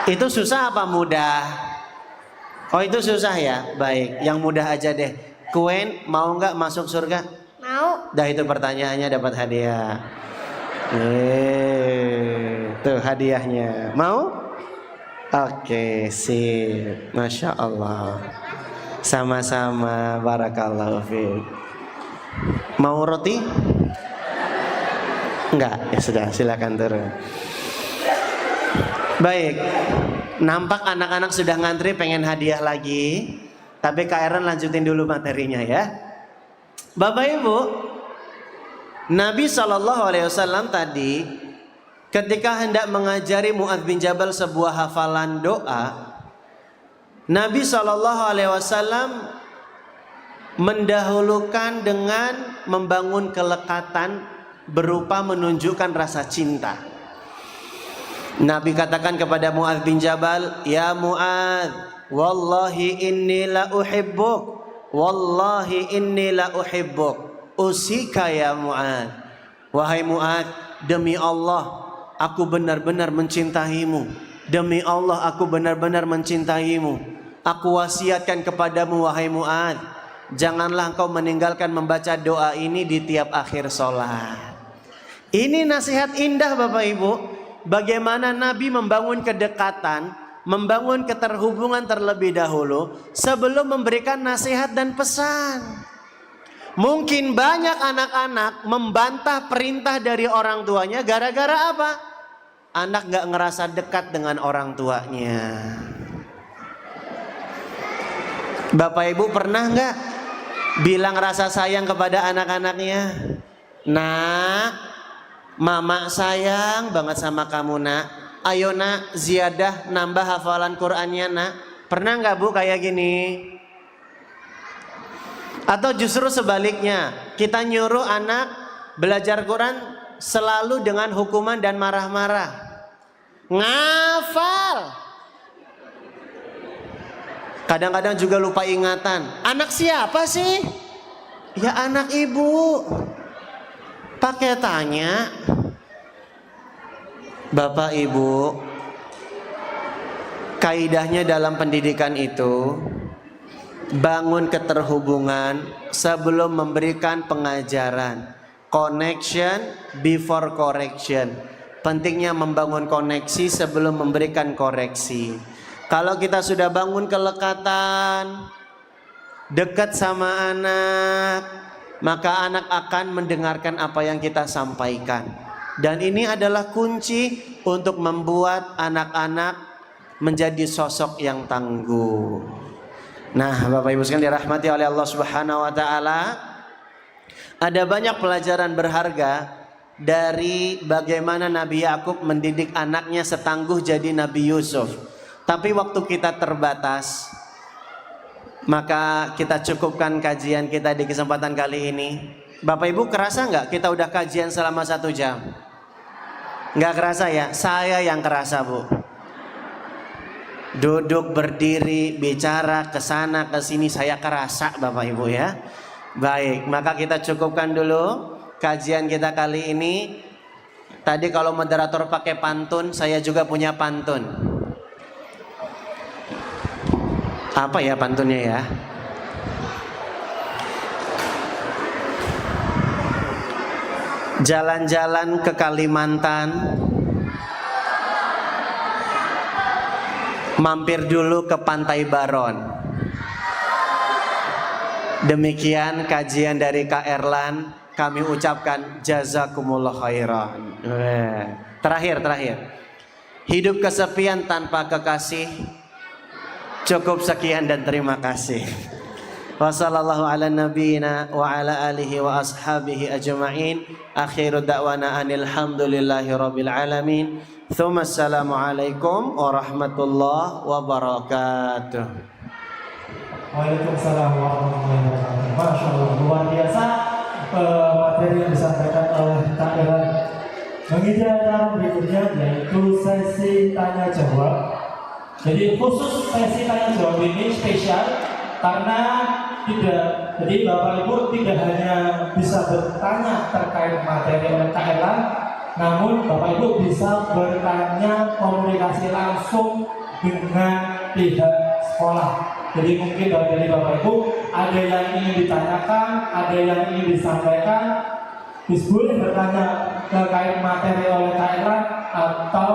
S2: Itu susah apa mudah? Oh, itu susah ya? Baik, yang mudah aja deh. Kuen mau nggak masuk surga?
S3: Mau.
S2: Dah, itu pertanyaannya, dapat hadiah. Tuh hadiahnya. Mau? Oke, sip. Masya Allah. Sama-sama. Barakallahu fiik. Mau roti? Enggak? Ya sudah, silakan turun. Baik. Nampak anak-anak sudah ngantri pengen hadiah lagi. Tapi Kak Aaron lanjutin dulu materinya ya. Bapak Ibu, Nabi SAW tadi ketika hendak mengajari Mu'adz bin Jabal sebuah hafalan doa, Nabi SAW mendahulukan dengan membangun kelekatan berupa menunjukkan rasa cinta. Nabi katakan kepada Mu'adz bin Jabal, "Ya Mu'adz, wallahi inni la uhibbuk, wallahi inni la uhibbuk, usika ya Mu'adz." Wahai Mu'adz, demi Allah aku benar-benar mencintaimu. Demi Allah aku benar-benar mencintaimu. Aku wasiatkan kepadamu wahai Mu'adz, janganlah engkau meninggalkan membaca doa ini di tiap akhir sholat. Ini nasihat indah Bapak Ibu. Bagaimana Nabi membangun kedekatan, membangun keterhubungan terlebih dahulu sebelum memberikan nasihat dan pesan. Mungkin banyak anak-anak membantah perintah dari orang tuanya gara-gara apa? Anak gak ngerasa dekat dengan orang tuanya. Bapak Ibu pernah gak bilang rasa sayang kepada anak-anaknya? Nah, Mama sayang banget sama kamu nak. Ayo nak, ziyadah nambah hafalan Qur'annya nak. Pernah gak Bu kayak gini? Atau justru sebaliknya, kita nyuruh anak belajar Quran selalu dengan hukuman dan marah-marah. Ngafal. Kadang-kadang juga lupa ingatan. Anak siapa sih? Ya anak ibu. Pakai tanya. Bapak Ibu, kaidahnya dalam pendidikan itu bangun keterhubungan sebelum memberikan pengajaran. Connection before correction. Pentingnya membangun koneksi sebelum memberikan koreksi. Kalau kita sudah bangun kelekatan, dekat sama anak, maka anak akan mendengarkan apa yang kita sampaikan. Dan ini adalah kunci untuk membuat anak-anak menjadi sosok yang tangguh. Nah, Bapak Ibu sekalian dirahmati oleh Allah Subhanahu wa taala, ada banyak pelajaran berharga dari bagaimana Nabi Yakub mendidik anaknya setangguh jadi Nabi Yusuf. Tapi waktu kita terbatas, maka kita cukupkan kajian kita di kesempatan kali ini. Bapak Ibu kerasa nggak kita udah kajian selama 1 jam? Nggak kerasa ya? Saya yang kerasa, Bu. Duduk, berdiri, bicara, kesana, kesini, saya kerasa Bapak Ibu ya. Baik, maka kita cukupkan dulu kajian kita kali ini. Tadi kalau moderator pakai pantun, saya juga punya pantun. Apa ya pantunnya ya? Jalan-jalan ke Kalimantan, mampir dulu ke Pantai Baron. Demikian kajian dari Kak Erlan, kami ucapkan jazakumullah khairan. Terakhir. Hidup kesepian tanpa kekasih. Cukup sekian dan terima kasih. Wassallallahu ala nabiyyina wa ala alihi wa ashabihi ajma'in. Akhiru da'wana anil hamdulillahi rabbil alamin. Tsumma assalamu alaikum warahmatullahi wabarakatuh.
S4: Waalaikumsalam warahmatullahi wabarakatuh. Masya Allah, luar biasa materi yang disampaikan oleh Kak Erlan. Menginjak acara berikutnya yaitu sesi tanya jawab. Jadi khusus sesi tanya jawab ini spesial karena jadi Bapak Ibu tidak hanya bisa bertanya terkait materi oleh Kak Erlan, namun Bapak Ibu bisa bertanya komunikasi langsung dengan pihak sekolah. Jadi mungkin dari Bapak Ibu ada yang ingin ditanyakan, ada yang ingin disampaikan, boleh bertanya terkait materi oleh Kak Erlan atau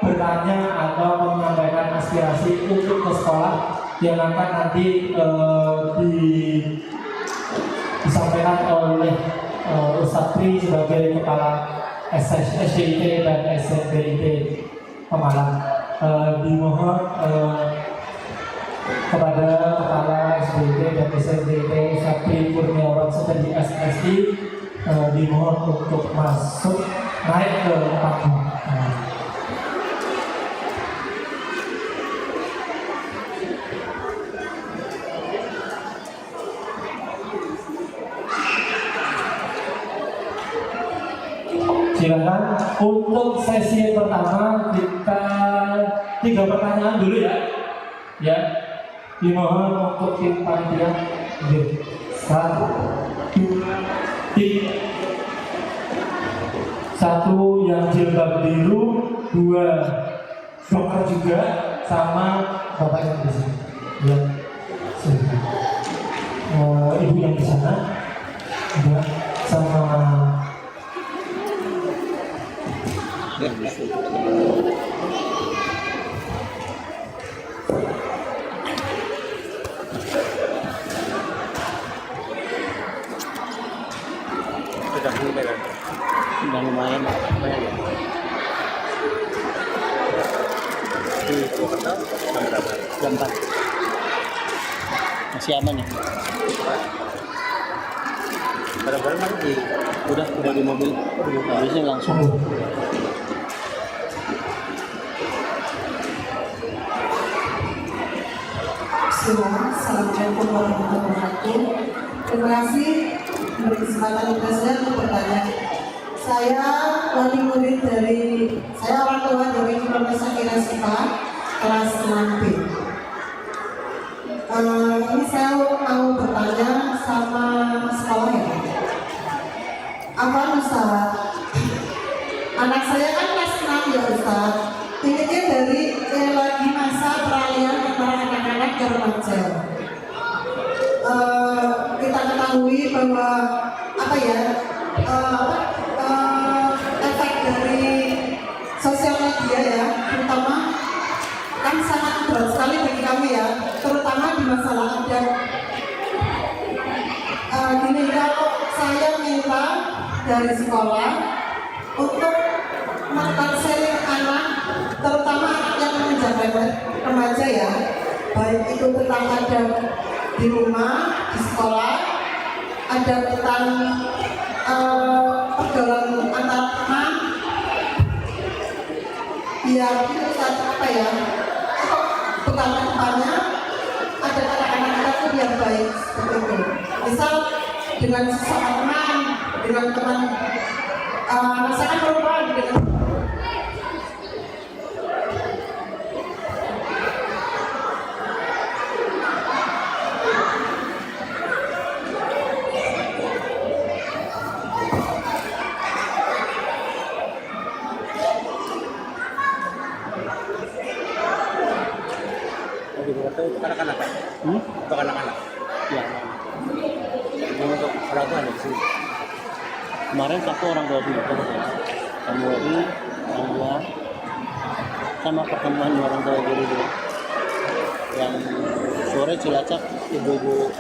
S4: bertanya atau menyampaikan aspirasi untuk ke sekolah yang akan nanti disampaikan oleh Ustadz Tri sebagai kepala SDIT dan SMBIT Pemalang. Dimohon kepada kepala SDIT dan SMBIT Ustadz Tri Kurniawan Sutadi SSI dimohon untuk masuk naik ke panggung. Silakan untuk sesi yang pertama kita 3 pertanyaan dulu ya. Ya, dimohon untuk tim panitia. 1, 2, 3. 1 yang jilbab biru, 2 dokter juga, sama bapak yang di sini. Ya, silakan. Ibu yang di sana, ya, sama.
S2: Udah lumayan ya. Jam 4 masih aman ya? Barang-barang lagi udah di mobil, habisnya langsung.
S5: Assalamualaikum warahmatullahi wabarakatuh. Terima kasih untuk kesempatan yang saya untuk bertanya. Saya wali murid saya orang tua dari Keluarga Sakina Sipa kelas 6B. Ini saya mau bertanya sama sekolah ya. Apa Ustaz? Anak saya kan kelas 6 ya Ustaz. Ini dari lagi masa peralihan antara anak-anak ke remaja. Kita ketahui bahwa apa ya efek dari sosial media ya, terutama kan sangat berat sekali bagi kami ya, terutama di masalah adat. Gini, kalau saya minta dari sekolah untuk mengkonseling anak, terutama anak yang menginjak remaja ya, baik itu tentang adat di rumah, di sekolah, ada tentang pergaulan antar teman, biar itu apa ya, bekal kedepannya ada anak-anak kita tuh yang baik seperti itu. Misal dengan sesama teman, dengan teman masyarakat perempuan, dengan
S6: untuk anak-anak kan? Untuk anak-anak? Ya. Ini untuk orang tua di sini. Kemarin satu orang tua dulu, MUI, orang tua, sama pertemuan orang tua guru dulu. Yang sore Cilacap, ibu-ibu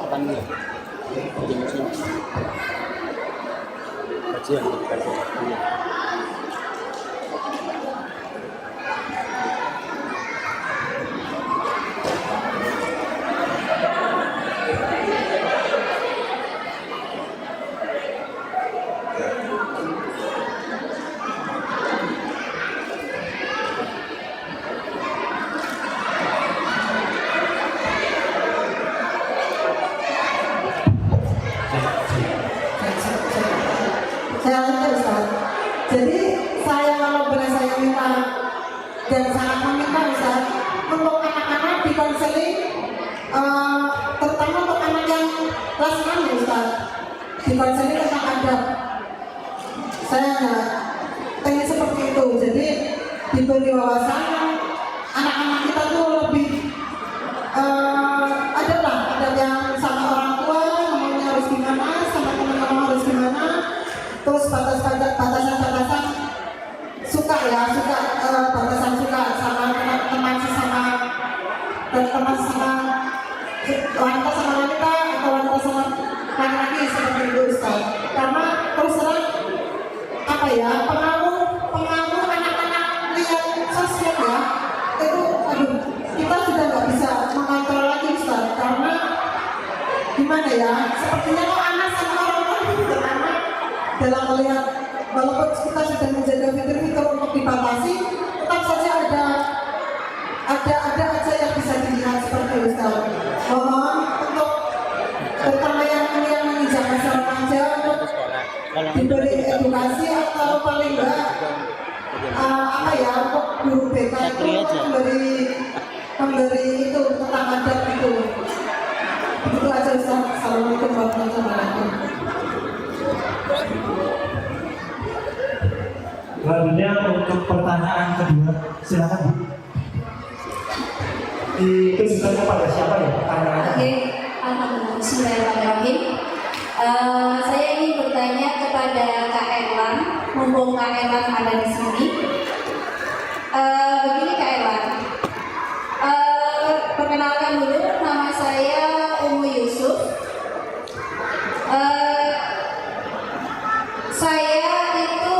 S6: akan di musim kajian.
S5: Jadi saya kalau boleh saya minta dan sangat meminta Ustaz untuk anak-anak di konseling, terutama untuk anak yang kelas 6 Ustaz, di konseling tentang adab. Saya pengen seperti itu. Jadi diberi wawasan anak-anak kita tuh lebih ada yang sama orang tua ngomongnya harus gimana, sama teman-teman harus gimana. Terus batasan-batasan suka batasan suka sama teman sesama wanita sama wanita atau wanita sama laki-laki seperti itu Ustaz. Karena terus terang apa ya, pengaruh anak-anak lihat sosmed ya, itu kita sudah nggak bisa mengontrol lagi Ustaz. Karena gimana ya, sepertinya kok anak sama orang tua itu anak dalam melihat, walaupun kita sudah menjaga fitur-fitur untuk dibatasi, tetap saja ada aja yang bisa dilihat seperti itu Ustaz. Mohon untuk terutama yang menginjak masa remaja untuk diberi edukasi atau paling enggak untuk guru BK itu memberi itu tentang adat itu. Itu aja Ustaz. Assalamualaikum warahmatullahi wabarakatuh.
S4: Selanjutnya untuk pertanyaan kedua, silakan Bu. Ditujukan kepada siapa ya pertanyaannya?
S7: Oke, alhamdulillah, bismillahirrahmanirrahim. Saya ingin bertanya kepada Kak Erlan, mumpung Kak Erlan ada di sini. Begini Kak Erlan, perkenalkan dulu, nama saya Umu Yusuf. Saya itu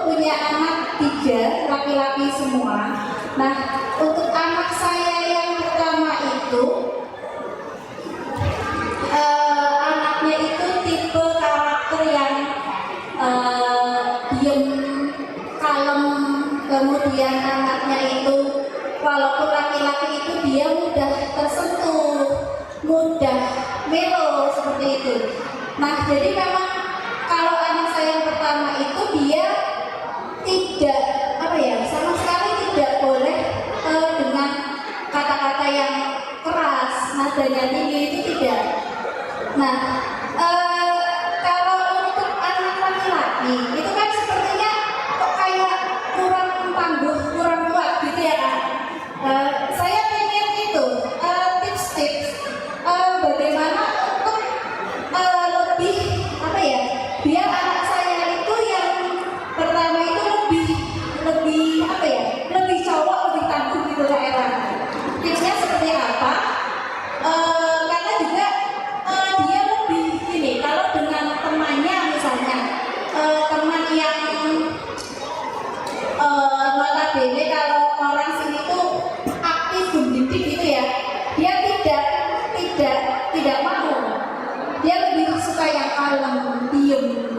S7: punya anak 3, laki-laki semua. Nah, untuk anak saya yang pertama itu, anaknya itu tipe karakter yang diem, kalem. Kemudian anaknya itu, walaupun laki-laki itu dia mudah tersentuh, mudah melo seperti itu. Nah, jadi memang kalau anak saya yang pertama itu dia tidak sama sekali tidak boleh dengan kata-kata yang keras, nadanya tinggi itu tidak. Nah, kalau untuk anak laki-laki itu kan sepertinya kok kayak kurang tangguh, kurang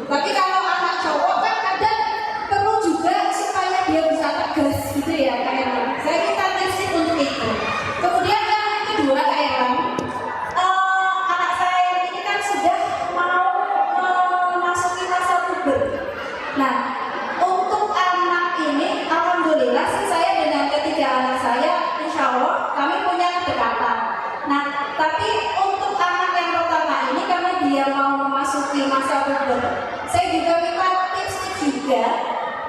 S7: Tapi kalau anak cowok kan kadang perlu juga supaya dia bisa tegas gitu ya Kak Erlang. Saya minta tips untuk itu. Kemudian yang kedua Kak Erlang, anak saya ini kan sudah mau memasuki masa puber. Nah, untuk anak ini alhamdulillah sih saya dengan ketiga anak saya insya Allah kami punya kedekatan. Nah, tapi untuk anak yang pertama ini karena dia mau memasuki masa puber, saya juga minta tips juga.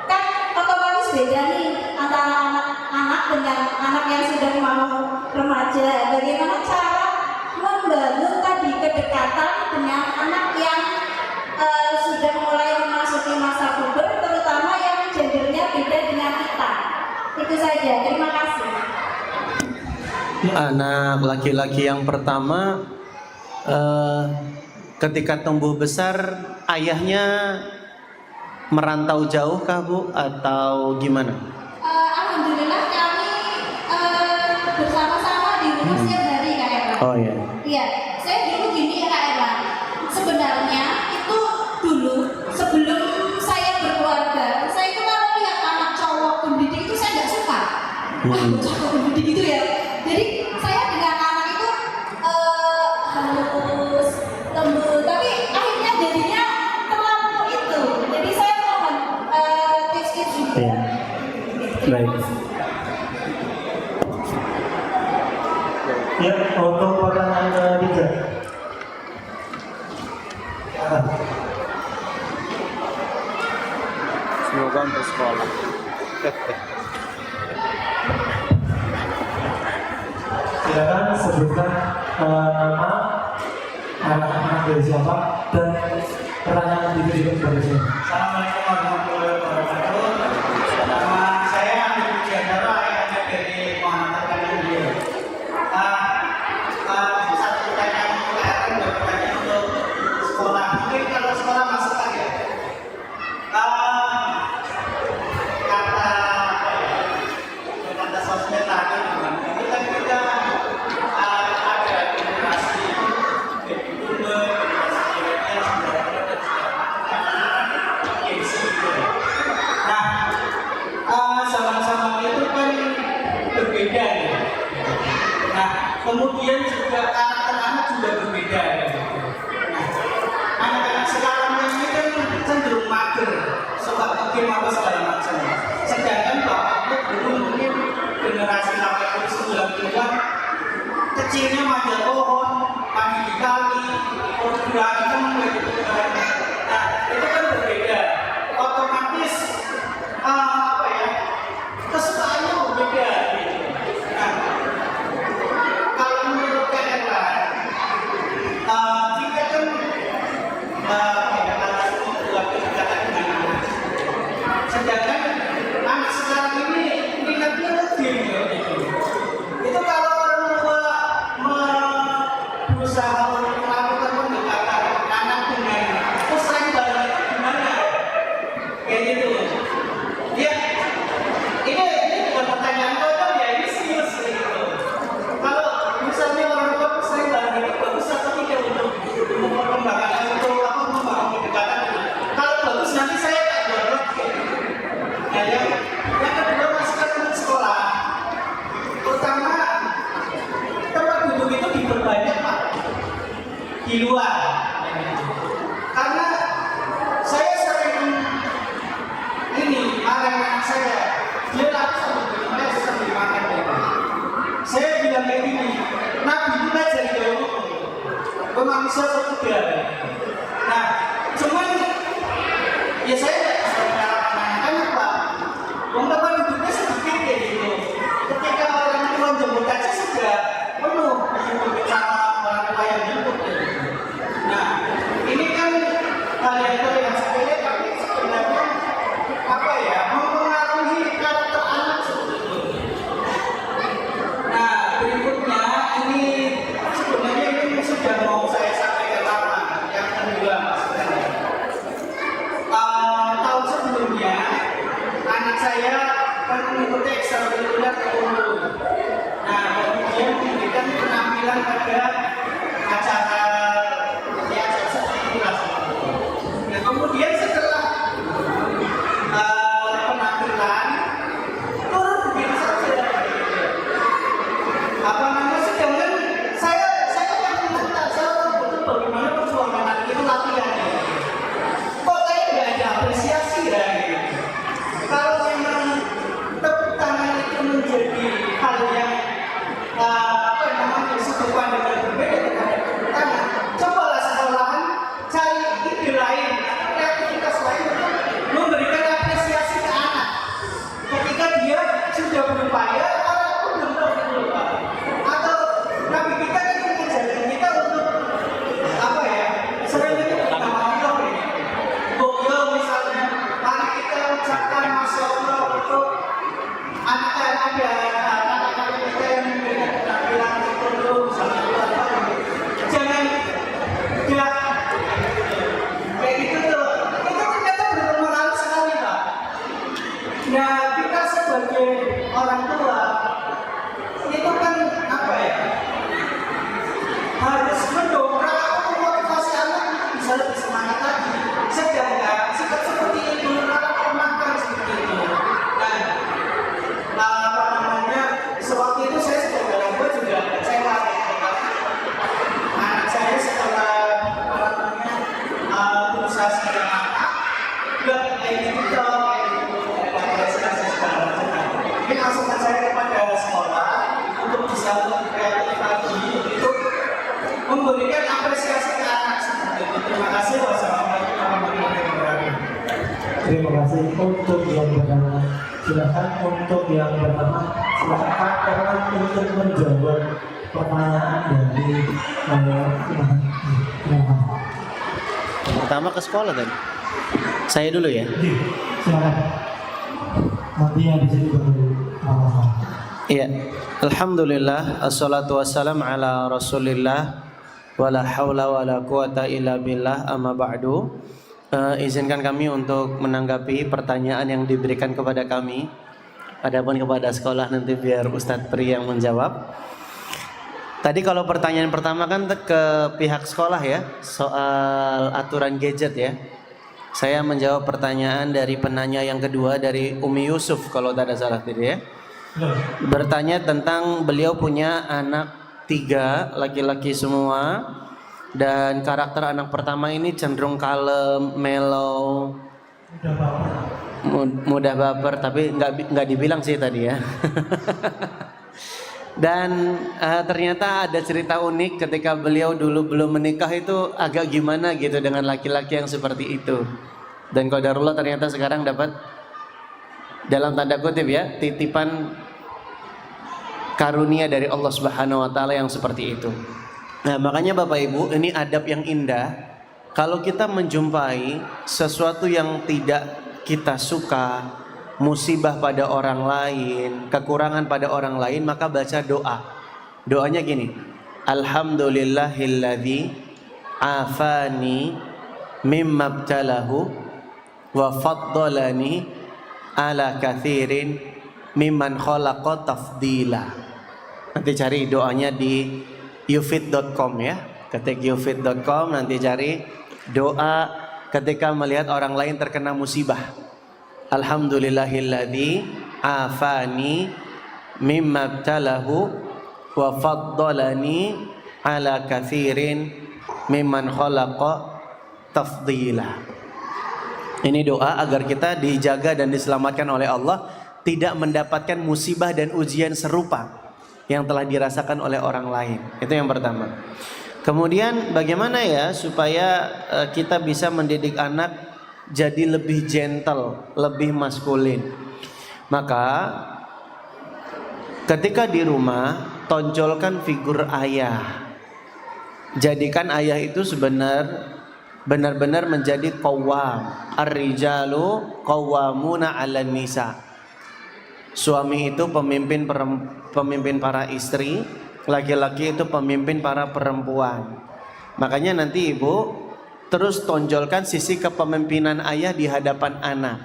S7: Kan otomatis beda nih antara anak-anak dengan anak yang sudah mau remaja. Bagaimana cara membangun tadi kedekatan dengan anak yang sudah mulai memasuki masa puber, terutama yang gendernya beda dengan kita. Itu saja, terima kasih.
S1: Anak laki-laki yang pertama ketika tumbuh besar ayahnya merantau jauh kah Bu atau gimana?
S7: Alhamdulillah kami bersama-sama di rumah setiap hari Kak Erlang.
S1: Oh iya.
S7: Iya, saya dulu gini ya Kak Erlang. Sebenarnya itu dulu sebelum saya berkeluarga, saya itu kalau lihat anak cowok pendidik itu saya nggak suka. Cowok pendidik itu ya. Jadi saya dengan anak itu halus, lembut, tapi akhirnya jadinya terlalu itu. Jadi saya mohon tips-tips juga.
S1: Iya. Baik.
S4: Ya, untuk pertanyaan ketiga.
S6: Semoga untuk sekolah.
S4: Silakan sebutkan nama anak-anak dari siapa dan pertanyaan itu kepada saya.
S8: Assalamualaikum warahmatullahi wabarakatuh. Nama saya Andi Pujiandara, yang ada dari Muhammad Kanandia. Satu pertanyaan untuk KRM dan pertanyaan untuk sekolah. Mungkin kalau sekolah masuk aja. Kata sosmed tadi, itu kan kita ada generasi baby boomer, generasi milenial, sama-sama itu kan berbeda ya. Nah, kemudian juga karakter anak juga berbeda ya. Nah, anak-anak sekarang ini kan cenderung mager, suka game apa segala macam. Sedangkan bapaknya dulu mungkin generasi 80-90-an kecilnya manjat pohon, mandi di kali, berantem gitu. Nah, itu kan berbeda. Otomatis kesukaannya berbeda gitu. Nah, kalau menurut KRL, kita kan sedangkan anak sekarang ini minatnya lebih gitu. Itu kalau orang tua berusaha untuk melakukan pendekatan anak dengan pesan banget gimana kayak gitu ya. Ini bukan pertanyaan kotor ya, ini serius gitu. Kalau misalnya orang tua pesan banget itu bagus atau tidak untuk memperkembangkan untuk membangun kedekatan itu. Kalau bagus nanti saya tak download gitu. Nah, yang kedua masukkan untuk sekolah. Pertama, tempat duduk itu diperbanyak Pak di luar. Karena saya sering ini marah anak saya, dia lagi sambil makan gitu. Saya bilang kayak gini, Nabi itu ngajar dulu, manusia sekuda. Nah, cuman ya saya tidak bisa menyalahkan anak-anak Pak. Tempat duduknya sedikit kayak gitu. Ketika orang tua jemput aja sudah penuh sama orang tua yang jemput gitu. Nah, ini kan hal yang terlihat sepele tapi sebenarnya apa ya, mempengaruhi karakter anak seperti itu. Nah, berikutnya ini sebenarnya ini sudah mau saya sampaikan lama. Yang kedua maksudnya tahun sebelumnya anak saya kan mengikuti ekstrakurikuler umum. Nah, kemudian memberikan penampilan pada acara seperti itu. Nah, kemudian apresiasi ke anak seperti itu. Terima kasih. Wassalamualaikum warahmatullahi wabarakatuh.
S4: Terima kasih untuk yang pertama. Silakan untuk yang pertama, silakan Kak Erwan untuk menjawab pertanyaan dari
S2: Pertama ke sekolah tadi. Saya dulu ya.
S4: silakan. Nanti yang di sini baru
S1: Iya. Alhamdulillah, assalatu wassalam ala Rasulillah, wala haula wala quwata illa billah, amma ba'du. Izinkan kami untuk menanggapi pertanyaan yang diberikan kepada kami. Adapun kepada sekolah nanti biar Ustadz Pri yang menjawab. Tadi kalau pertanyaan pertama kan ke pihak sekolah ya, soal aturan gadget ya. Saya menjawab pertanyaan dari penanya yang kedua dari Umi Yusuf kalau tidak salah tadi ya. Bertanya tentang beliau punya anak 3 laki-laki semua, dan karakter anak pertama ini cenderung kalem, mellow, mudah baper, tapi nggak dibilang sih tadi ya. Dan ternyata ada cerita unik ketika beliau dulu belum menikah itu agak gimana gitu dengan laki-laki yang seperti itu. Dan qadarullah ternyata sekarang dapat, dalam tanda kutip ya, titipan karunia dari Allah Subhanahu wa taala yang seperti itu. Nah, makanya Bapak Ibu, ini adab yang indah. Kalau kita menjumpai sesuatu yang tidak kita suka, musibah pada orang lain, kekurangan pada orang lain, maka baca doa. Doanya gini: Alhamdulillahilladzi afani mimma btalahu wa faddalani ala katsirin mimman khalaqa tafdila. Nanti cari doanya di yufid.com ya. Ketik yufid.com, nanti cari doa ketika melihat orang lain terkena musibah. Alhamdulillahilladzi afani mimma btalahu wa faddalani ala katsirin mimman khalaqa tafdila. Ini doa agar kita dijaga dan diselamatkan oleh Allah, tidak mendapatkan musibah dan ujian serupa yang telah dirasakan oleh orang lain. Itu yang pertama. Kemudian bagaimana ya supaya kita bisa mendidik anak jadi lebih gentle, lebih maskulin. Maka ketika di rumah tonjolkan figur ayah. Jadikan ayah itu benar-benar menjadi qawwam. Ar-rijalu qawwamuna 'alan nisa. Suami itu pemimpin para istri, laki-laki itu pemimpin para perempuan. Makanya nanti ibu terus tonjolkan sisi kepemimpinan ayah di hadapan anak.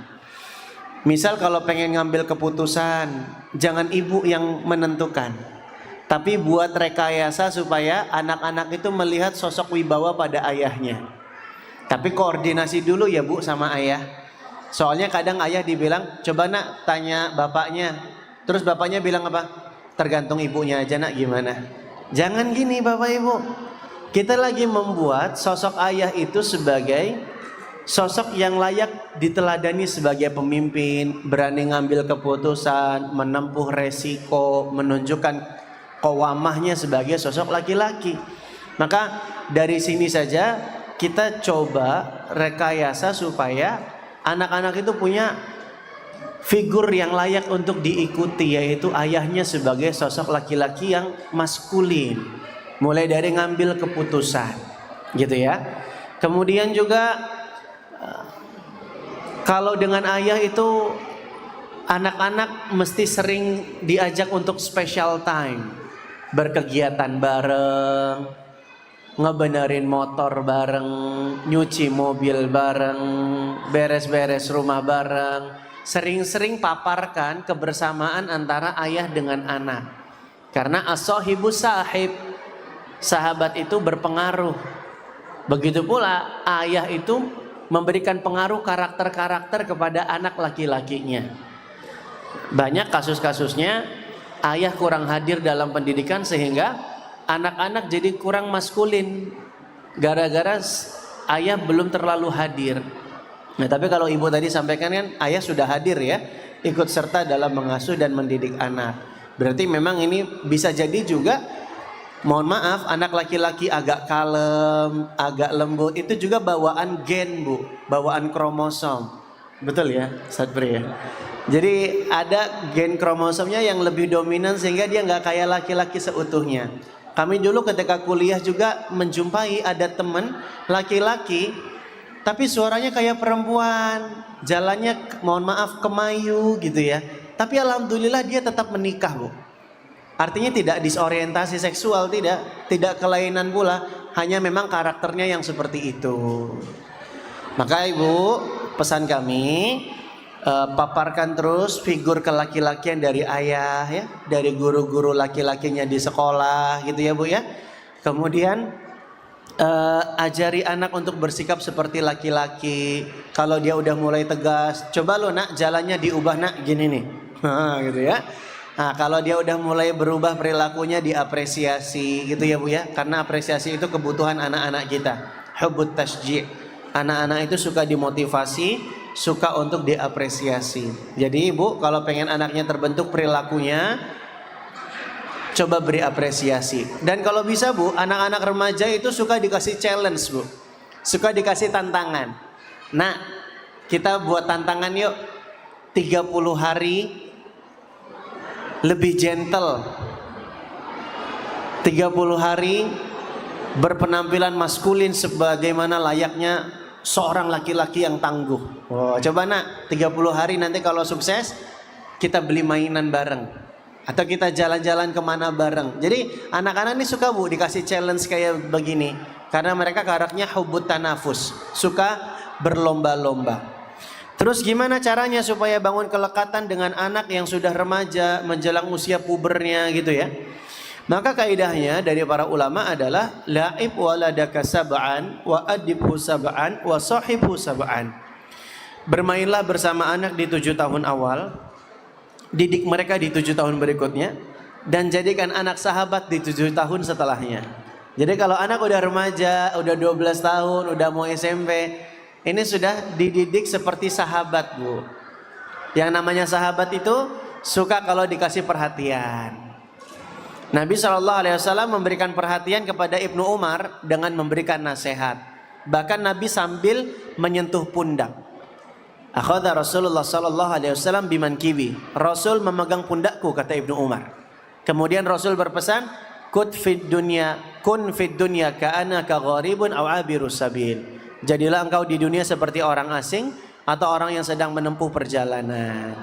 S1: Misal kalau pengen ngambil keputusan, jangan ibu yang menentukan, tapi buat rekayasa supaya anak-anak itu melihat sosok wibawa pada ayahnya. Tapi koordinasi dulu ya bu sama ayah. Soalnya kadang ayah dibilang, coba nak tanya bapaknya. Terus bapaknya bilang apa? Tergantung ibunya aja nak, gimana? Jangan gini bapak ibu. Kita lagi membuat sosok ayah itu sebagai sosok yang layak diteladani sebagai pemimpin, berani ngambil keputusan, menempuh resiko, menunjukkan qawamahnya sebagai sosok laki-laki. Maka dari sini saja kita coba rekayasa supaya anak-anak itu punya figur yang layak untuk diikuti, yaitu ayahnya sebagai sosok laki-laki yang maskulin, mulai dari ngambil keputusan gitu ya. Kemudian juga kalau dengan ayah itu anak-anak mesti sering diajak untuk special time, berkegiatan bareng, ngebenerin motor bareng, nyuci mobil bareng, beres-beres rumah bareng. Sering-sering paparkan kebersamaan antara ayah dengan anak. Karena as-sahibu sahib, sahabat itu berpengaruh. Begitu pula ayah itu memberikan pengaruh karakter-karakter kepada anak laki-lakinya. Banyak kasus-kasusnya ayah kurang hadir dalam pendidikan sehingga anak-anak jadi kurang maskulin gara-gara ayah belum terlalu hadir. Nah, tapi kalau ibu tadi sampaikan kan ayah sudah hadir ya, ikut serta dalam mengasuh dan mendidik anak. Berarti memang ini bisa jadi juga
S2: Mohon maaf, anak laki-laki agak kalem, agak lembut, itu juga bawaan gen, Bu, bawaan kromosom. Betul ya, Ustaz Pri ya? Jadi ada gen kromosomnya yang lebih dominan sehingga dia nggak kayak laki-laki seutuhnya. Kami dulu ketika kuliah juga menjumpai ada teman laki-laki tapi suaranya kayak perempuan, jalannya mohon maaf kemayu gitu ya. Tapi alhamdulillah dia tetap menikah, Bu. Artinya tidak disorientasi seksual, tidak kelainan pula, hanya memang karakternya yang seperti itu. Maka Ibu, pesan kami, paparkan terus figur kelaki-lakian dari ayah ya, dari guru-guru laki-lakinya di sekolah gitu ya Bu ya. Kemudian ajari anak untuk bersikap seperti laki-laki. Kalau dia udah mulai tegas, coba lo nak jalannya diubah nak gini nih, gitu ya. Nah, kalau dia udah mulai berubah perilakunya diapresiasi gitu ya Bu ya. Karena apresiasi itu kebutuhan anak-anak kita. Hubbut tasji'. Anak-anak itu suka dimotivasi, suka untuk diapresiasi. Jadi Ibu kalau pengen anaknya terbentuk perilakunya, coba beri apresiasi. Dan kalau bisa Bu, anak-anak remaja itu suka dikasih challenge Bu. Suka dikasih tantangan. Nah, kita buat tantangan yuk. 30 hari lebih gentle, 30 hari berpenampilan maskulin sebagaimana layaknya seorang laki-laki yang tangguh. Oh, coba nak 30 hari nanti kalau sukses kita beli mainan bareng atau kita jalan-jalan kemana bareng. Jadi anak-anak ini suka Bu dikasih challenge kayak begini karena mereka karakternya hubbut tanafus, suka berlomba-lomba. Terus gimana caranya supaya bangun kelekatan dengan anak yang sudah remaja menjelang usia pubernya gitu ya? Maka kaidahnya dari para ulama adalah la'ib waladaka sab'an wa adibhu sab'an wa sahibhu sab'an. Bermainlah bersama anak di 7 tahun awal, didik mereka di 7 tahun berikutnya, dan jadikan anak sahabat di 7 tahun setelahnya. Jadi kalau anak udah remaja, udah 12 tahun, udah mau SMP, ini sudah dididik seperti sahabat Bu. Yang namanya sahabat itu suka kalau dikasih perhatian. Nabi SAW memberikan perhatian kepada Ibnu Umar dengan memberikan nasihat. Bahkan Nabi sambil menyentuh pundak. Akhadha Rasulullah SAW bimankibi. Rasul memegang pundakku kata Ibnu Umar. Kemudian Rasul berpesan, kun fid dunya ka'anaka gharibun aw abirus sabil. Jadilah engkau di dunia seperti orang asing atau orang yang sedang menempuh perjalanan.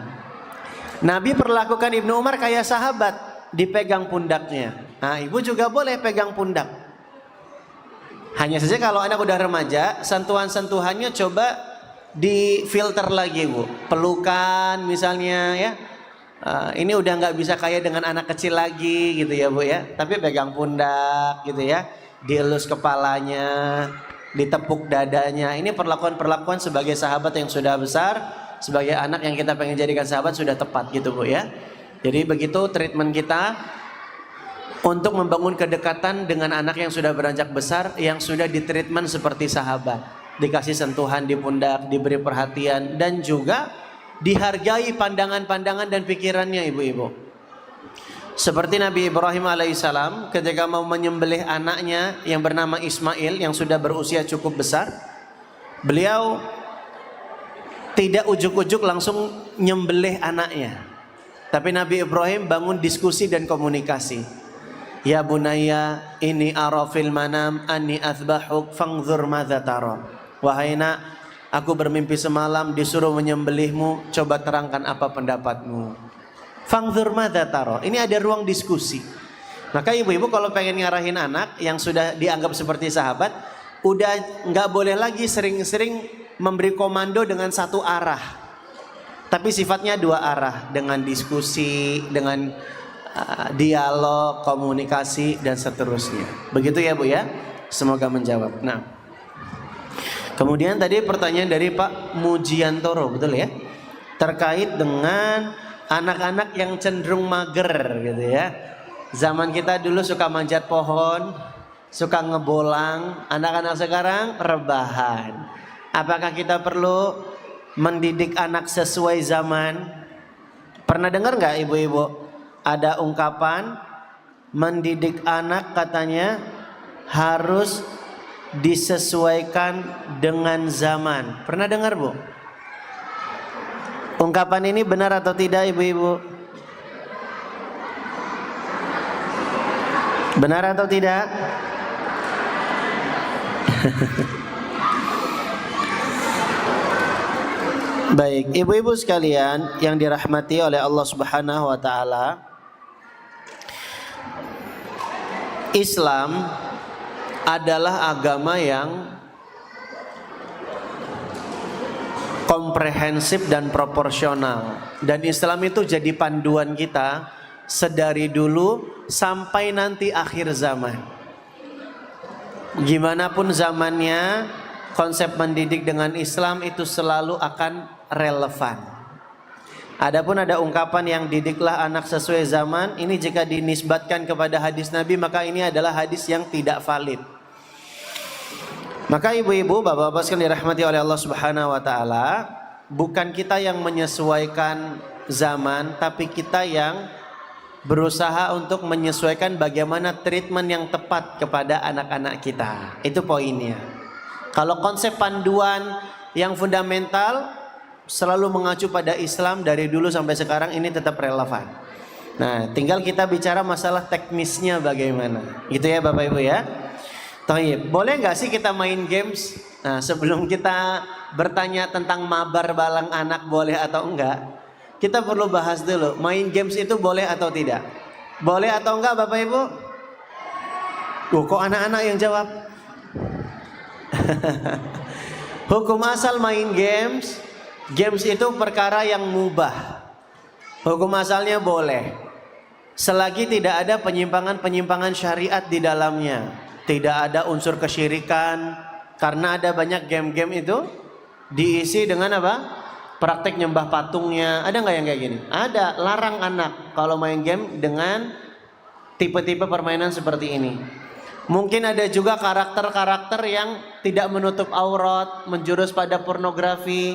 S2: Nabi perlakukan Ibnu Umar kayak sahabat, dipegang pundaknya. Nah, ibu juga boleh pegang pundak. Hanya saja kalau anak udah remaja, sentuhan-sentuhannya coba difilter lagi Bu. Pelukan misalnya ya. Ini udah nggak bisa kayak dengan anak kecil lagi gitu ya Bu ya. Tapi pegang pundak gitu ya. Dielus kepalanya, ditepuk dadanya. Ini perlakuan-perlakuan sebagai sahabat yang sudah besar, sebagai anak yang kita pengen jadikan sahabat sudah tepat gitu Bu ya. Jadi begitu treatment kita untuk membangun kedekatan dengan anak yang sudah beranjak besar, yang sudah ditreatment seperti sahabat, dikasih sentuhan di pundak, diberi perhatian, dan juga dihargai pandangan-pandangan dan pikirannya ibu-ibu. Seperti Nabi Ibrahim alaihissalam ketika mau menyembelih anaknya yang bernama Ismail yang sudah berusia cukup besar, beliau tidak ujuk-ujuk langsung nyembelih anaknya. Tapi Nabi Ibrahim bangun diskusi dan komunikasi. Ya bunayya ini ara fil manam anni athbahuk fangzur madza tara. Wahai nak, aku bermimpi semalam disuruh menyembelihmu, coba terangkan apa pendapatmu. Fangzur madza tara. Ini ada ruang diskusi. Maka ibu-ibu kalau pengen ngarahin anak yang sudah dianggap seperti sahabat, udah nggak boleh lagi sering-sering memberi komando dengan satu arah. Tapi sifatnya dua arah, dengan diskusi, dengan dialog, komunikasi dan seterusnya. Begitu ya Bu ya. Semoga menjawab. Nah, kemudian tadi pertanyaan dari Pak Mujiantoro, betul ya? Terkait dengan anak-anak yang cenderung mager gitu ya. Zaman kita dulu suka manjat pohon, suka ngebolang, anak-anak sekarang rebahan. Apakah kita perlu mendidik anak sesuai zaman? Pernah dengar nggak ibu-ibu ada ungkapan mendidik anak katanya harus disesuaikan dengan zaman. Pernah dengar, Bu? Ungkapan ini benar atau tidak, ibu-ibu? Benar atau tidak? Baik, ibu-ibu sekalian yang dirahmati oleh Allah Subhanahu wa taala, Islam adalah agama yang komprehensif dan proporsional, dan Islam itu jadi panduan kita sedari dulu sampai nanti akhir zaman. Gimana pun zamannya, konsep mendidik dengan Islam itu selalu akan relevan. Adapun ada ungkapan yang didiklah anak sesuai zaman, ini jika dinisbatkan kepada hadis Nabi, maka ini adalah hadis yang tidak valid. Maka ibu-ibu, bapak-bapak sekalian dirahmati oleh Allah Subhanahu wa taala, bukan kita yang menyesuaikan zaman, tapi kita yang berusaha untuk menyesuaikan bagaimana treatment yang tepat kepada anak-anak kita. Itu poinnya. Kalau konsep panduan yang fundamental selalu mengacu pada Islam dari dulu sampai sekarang, ini tetap relevan. Nah, tinggal kita bicara masalah teknisnya bagaimana. Gitu ya Bapak Ibu ya. Taib, boleh nggak sih kita main games? Nah, sebelum kita bertanya tentang mabar balang anak boleh atau enggak, kita perlu bahas dulu, main games itu boleh atau tidak? Boleh atau enggak Bapak Ibu? Kok anak-anak yang jawab? Hukum asal main games itu perkara yang mubah. Hukum asalnya boleh, selagi tidak ada penyimpangan-penyimpangan syariat di dalamnya, tidak ada unsur kesyirikan. Karena ada banyak game-game itu diisi dengan apa? Praktek nyembah patungnya. Ada nggak yang kayak gini? Ada. Larang anak kalau main game dengan tipe-tipe permainan seperti ini. Mungkin ada juga karakter-karakter yang tidak menutup aurat, menjurus pada pornografi.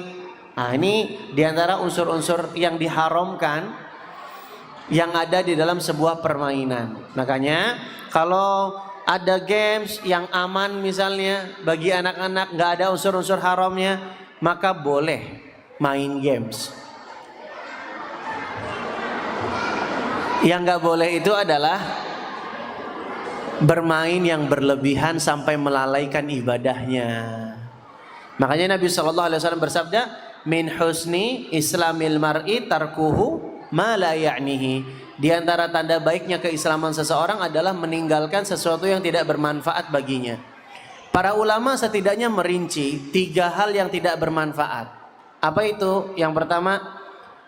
S2: Nah, ini diantara unsur-unsur yang diharamkan yang ada di dalam sebuah permainan. Makanya kalau ada games yang aman misalnya bagi anak-anak, nggak ada unsur-unsur haramnya, maka boleh main games. Yang nggak boleh itu adalah bermain yang berlebihan sampai melalaikan ibadahnya. Makanya Nabi SAW bersabda, min husni islamil mar'i tarkuhu ma la ya'nihi. Di antara tanda baiknya keislaman seseorang adalah meninggalkan sesuatu yang tidak bermanfaat baginya. Para ulama setidaknya merinci 3 hal yang tidak bermanfaat. Apa itu? Yang pertama,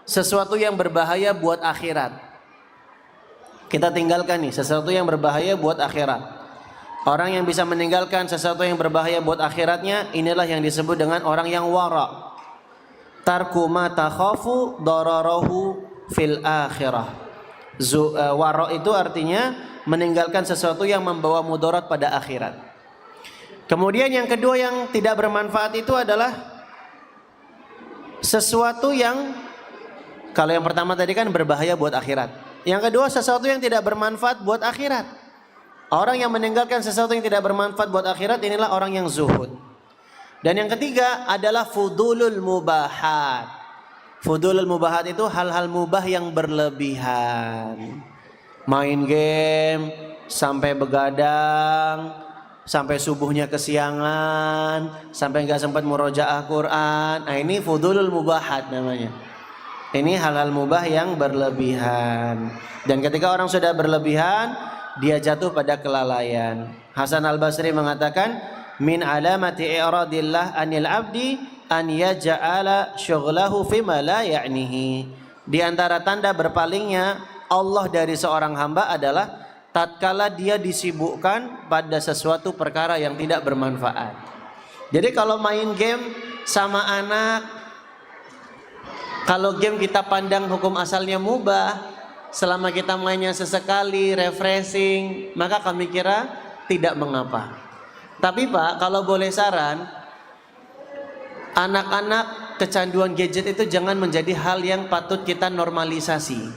S2: sesuatu yang berbahaya buat akhirat. Kita tinggalkan nih sesuatu yang berbahaya buat akhirat. Orang yang bisa meninggalkan sesuatu yang berbahaya buat akhiratnya, inilah yang disebut dengan orang yang wara. Tarku ma takhafu dararahu fil akhirah. Wara itu artinya meninggalkan sesuatu yang membawa mudarat pada akhirat. Kemudian yang kedua yang tidak bermanfaat itu adalah sesuatu yang, kalau yang pertama tadi kan berbahaya buat akhirat. Yang kedua sesuatu yang tidak bermanfaat buat akhirat. Orang yang meninggalkan sesuatu yang tidak bermanfaat buat akhirat, inilah orang yang zuhud. Dan yang ketiga adalah fudulul mubahat. Fudulul mubahat itu hal-hal mubah yang berlebihan. Main game sampai begadang, sampai subuhnya kesiangan, sampai nggak sempat murojaah Quran. Nah, ini fudulul mubahat namanya. Ini hal-hal mubah yang berlebihan. Dan ketika orang sudah berlebihan, dia jatuh pada kelalaian. Hasan al-Basri mengatakan, min alamati i'radillah anil abdi an yaj'ala syughlahu fima la ya'nihi. Di antara tanda berpalingnya Allah dari seorang hamba adalah tatkala dia disibukkan pada sesuatu perkara yang tidak bermanfaat. Jadi kalau main game sama anak, kalau game kita pandang hukum asalnya mubah, selama kita mainnya sesekali, refreshing, maka kami kira tidak mengapa. Tapi Pak, kalau boleh saran, anak-anak kecanduan gadget itu jangan menjadi hal yang patut kita normalisasi.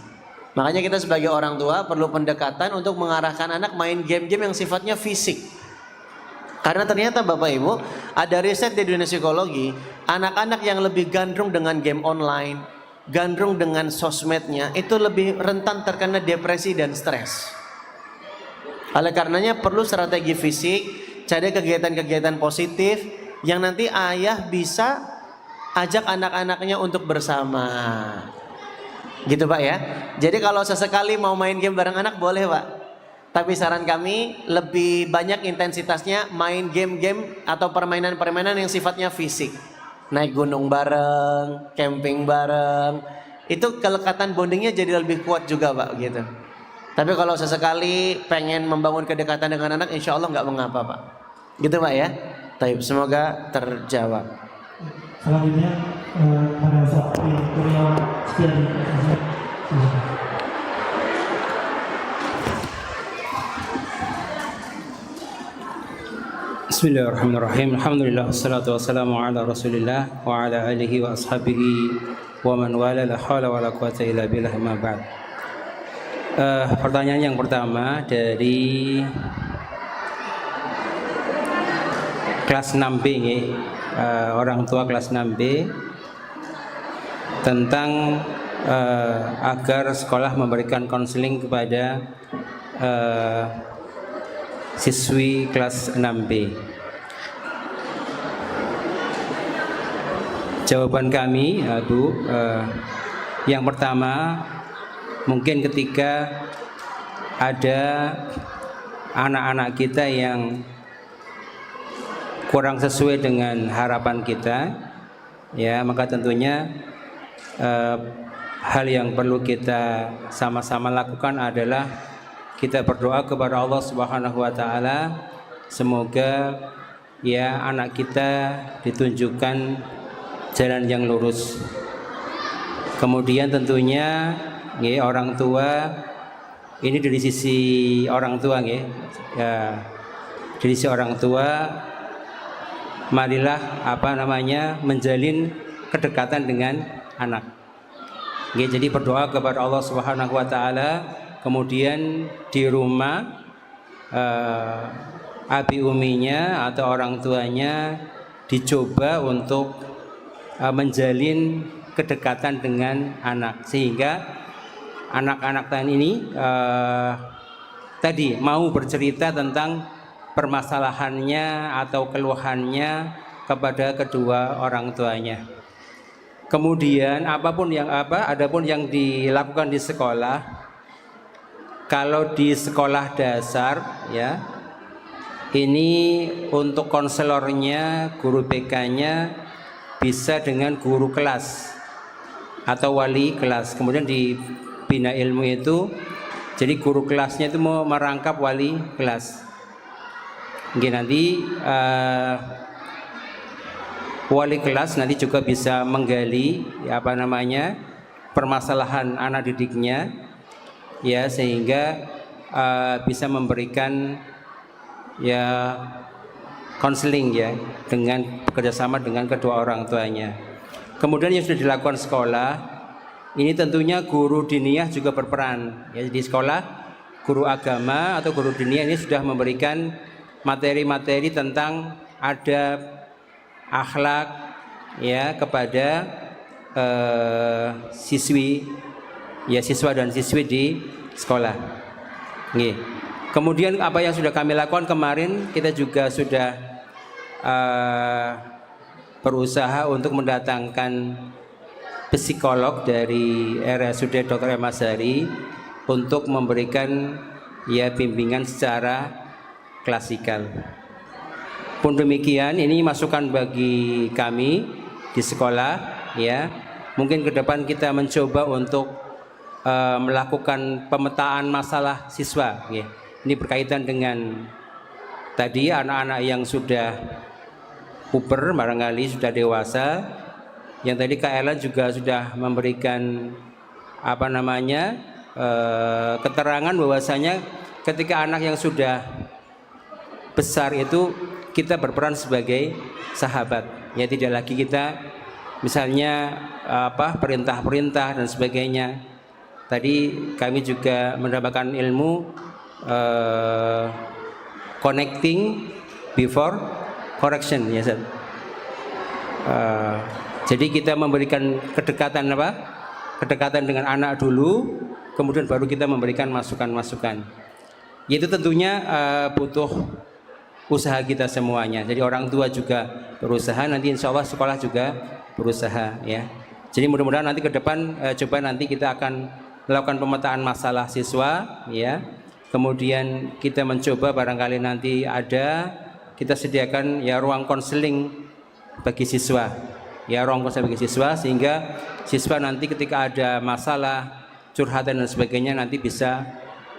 S1: Makanya kita sebagai orang tua perlu pendekatan untuk mengarahkan anak main game-game yang sifatnya fisik. Karena ternyata Bapak Ibu, ada riset di dunia psikologi, anak-anak yang lebih gandrung dengan game online, gandrung dengan sosmednya, itu lebih rentan terkena depresi dan stres. Oleh karenanya perlu strategi fisik, cari kegiatan-kegiatan positif yang nanti ayah bisa ajak anak-anaknya untuk bersama. Gitu Pak ya. Jadi kalau sesekali mau main game bareng anak boleh Pak. Tapi saran kami lebih banyak intensitasnya main game-game atau permainan-permainan yang sifatnya fisik. Naik gunung bareng, camping bareng. Itu kelekatan bondingnya jadi lebih kuat juga Pak gitu. Tapi kalau sesekali pengen membangun kedekatan dengan anak, insya Allah nggak mengapa Pak. Gitu Pak ya. Taib, semoga terjawab.
S4: Selanjutnya pada saat Kurnia Setiadi.
S9: Bismillahirrahmanirrahim. Alhamdulillah wassalatu wassalamu ala Rasulillah wa ala alihi wa ashabihi wa man wala, la haula wala quwata illa billah, ma ba'd. Pertanyaan yang pertama dari kelas 6B orang tua kelas 6B tentang agar sekolah memberikan konseling kepada siswi kelas 6B. Jawaban kami, Bu, yang pertama, mungkin ketika ada anak-anak kita yang kurang sesuai dengan harapan kita, ya, maka tentunya hal yang perlu kita sama-sama lakukan adalah kita berdoa kepada Allah Subhanahu wa taala, semoga ya anak kita ditunjukkan jalan yang lurus. Kemudian tentunya ya, orang tua ini dari sisi orang tua ya, dari sisi orang tua marilah menjalin kedekatan dengan anak. Jadi berdoa kepada Allah Subhanahu wa taala, kemudian di rumah abi uminya atau orang tuanya dicoba untuk menjalin kedekatan dengan anak, sehingga anak-anak ini tadi mau bercerita tentang permasalahannya atau keluhannya kepada kedua orang tuanya. Kemudian adapun yang dilakukan di sekolah, kalau di sekolah dasar ya, ini untuk konselornya, guru BK-nya bisa dengan guru kelas atau wali kelas. Kemudian di bina ilmu itu, jadi guru kelasnya itu mau merangkap wali kelas. Nanti wali kelas nanti juga bisa menggali permasalahan anak didiknya, ya, sehingga bisa memberikan ya konseling ya, dengan bekerjasama dengan kedua orang tuanya. Kemudian yang sudah dilakukan sekolah, ini tentunya guru diniyah juga berperan. Ya, di sekolah guru agama atau guru diniyah ini sudah memberikan materi-materi tentang adab, akhlak ya kepada siswa dan siswi di sekolah. Kemudian apa yang sudah kami lakukan kemarin, kita juga sudah berusaha untuk mendatangkan psikolog dari RSUD Dr. M. Azhari untuk memberikan ya bimbingan secara klasikal. Pun demikian, ini masukan bagi kami di sekolah ya. Mungkin ke depan kita mencoba untuk melakukan pemetaan masalah siswa ya. Ini berkaitan dengan tadi anak-anak yang sudah puber, barangkali sudah dewasa, yang tadi Kak Ella juga sudah memberikan keterangan bahwasanya ketika anak yang sudah besar itu kita berperan sebagai sahabat, ya, tidak lagi kita misalnya perintah-perintah dan sebagainya, tadi kami juga mendapatkan ilmu connecting before correction ya Ustaz. Jadi kita memberikan kedekatan apa? Kedekatan dengan anak dulu, kemudian baru kita memberikan masukan-masukan. Itu tentunya butuh usaha kita semuanya. Jadi orang tua juga berusaha, nanti insya Allah sekolah juga berusaha ya. Jadi mudah-mudahan nanti ke depan coba nanti kita akan melakukan pemetaan masalah siswa ya. Kemudian kita mencoba barangkali nanti ada kita sediakan ya ruang konseling bagi siswa. Ya ruang konseling bagi siswa sehingga siswa nanti ketika ada masalah curhatan dan sebagainya nanti bisa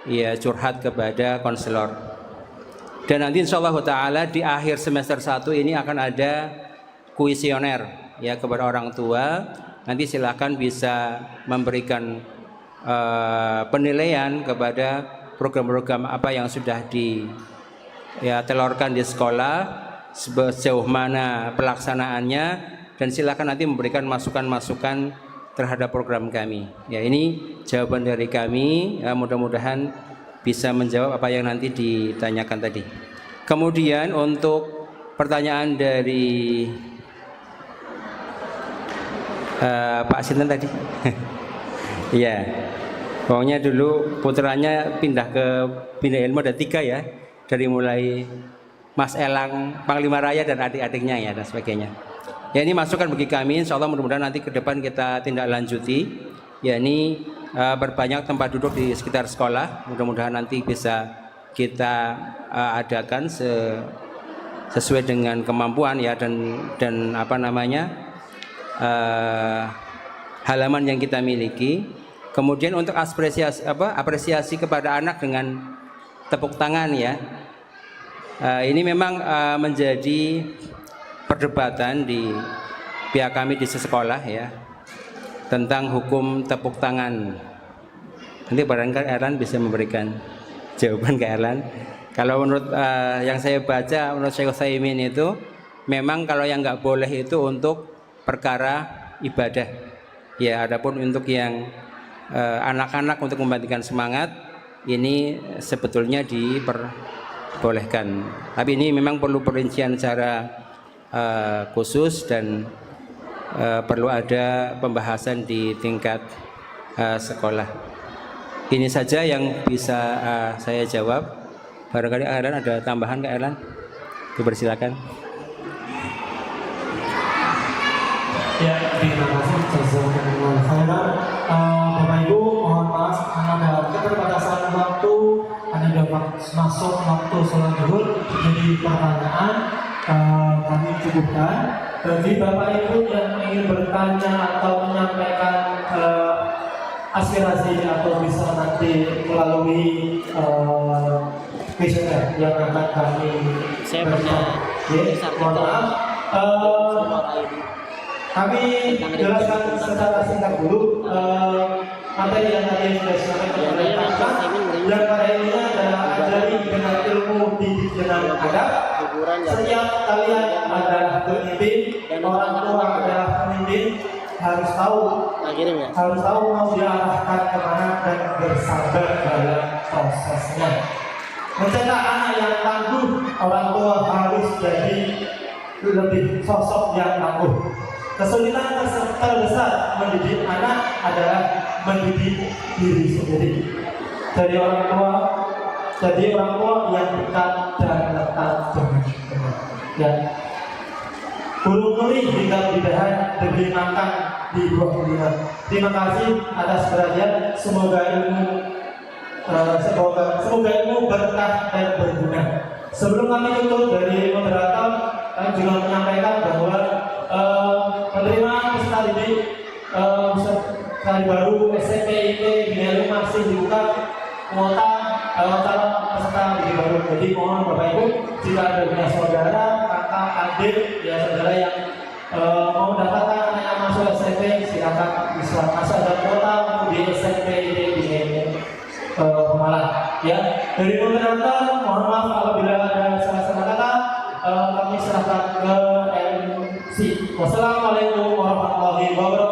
S9: ya curhat kepada konselor. Dan nanti insyaallah taala di akhir semester 1 ini akan ada kuesioner ya kepada orang tua. Nanti silakan bisa memberikan penilaian kepada program-program apa yang sudah telurkan di sekolah, sejauh mana pelaksanaannya, dan silakan nanti memberikan masukan-masukan terhadap program kami. Ya, ini jawaban dari kami. Ya, mudah-mudahan bisa menjawab apa yang nanti ditanyakan tadi. Kemudian untuk pertanyaan dari Pak Sinten tadi. Iya. Pokoknya dulu putranya pindah ke Bina Ilmu ada 3 ya. Dari mulai Mas Elang, Panglima Raya dan adik-adiknya ya dan sebagainya. Ya ini masukan bagi kami, insya Allah mudah-mudahan nanti ke depan kita tindak lanjuti. Ya ini berbanyak tempat duduk di sekitar sekolah, mudah-mudahan nanti bisa kita adakan sesuai dengan kemampuan ya dan apa namanya halaman yang kita miliki. Kemudian untuk apresiasi kepada anak dengan tepuk tangan ya. Ini memang menjadi perdebatan di pihak kami di sekolah ya tentang hukum tepuk tangan. Nanti barangkali Erlan bisa memberikan jawaban ke Erlan. Kalau menurut yang saya baca menurut Syekh Utsaimin itu memang kalau yang nggak boleh itu untuk perkara ibadah. Ya, adapun untuk yang anak-anak untuk membangkitkan semangat ini sebetulnya diperbolehkan. Tapi ini memang perlu perincian secara khusus dan perlu ada pembahasan di tingkat sekolah. Ini saja yang bisa saya jawab. Barangkali Erlan ada tambahan ke Erlan? Dipersilakan.
S4: Ya, terima kasih jazakumullah khairan. Bapak Ibu, mohon maaf karena ada keterbatasan waktu, ada masuk waktu sholat zuhur, jadi pertanyaan kami cukupkan. Bagi Bapak Ibu yang ingin bertanya atau menyampaikan aspirasi atau bisa nanti melalui kuesioner yang akan kami berikan. Mohon maaf. Kami jelaskan secara singkat dulu materi yang tadi sudah disampaikan oleh Pak Ustaz. Yang pada ini adalah ajari dengan ilmu di jenang adab. Setiap kalian adalah pemimpin, orang tua adalah pemimpin, harus tahu mau diarahkan kemana dan bersabar dalam prosesnya. Mencetak anak yang tangguh, orang tua harus jadi lebih sosok yang tangguh. Kesulitan terbesar mendidik anak adalah mendidik diri sendiri. Jadi orang tua yang dekat dan lekat dengan benar. Ya. Burung nuri hingga bidahan diberi makan di buah durian. Terima kasih atas perhatian. Semoga ilmu berkah dan berguna. Sebelum kami tutup dari moderator, kami juga menyampaikan bahwa penerima peserta didik dari baru SMP IPB masih dibuka kuota calon peserta didik baru. Jadi mohon Bapak Ibu jika ada punya saudara, kakak, adik, ya saudara yang mau daftarkan anaknya masuk SMP silakan bisa masuk ada kuota di SMP IPB Pemalang. Ya dari moderator mohon maaf apabila ada salah-salah kata kami serahkan ke MC. Wassalamualaikum warahmatullahi wabarakatuh.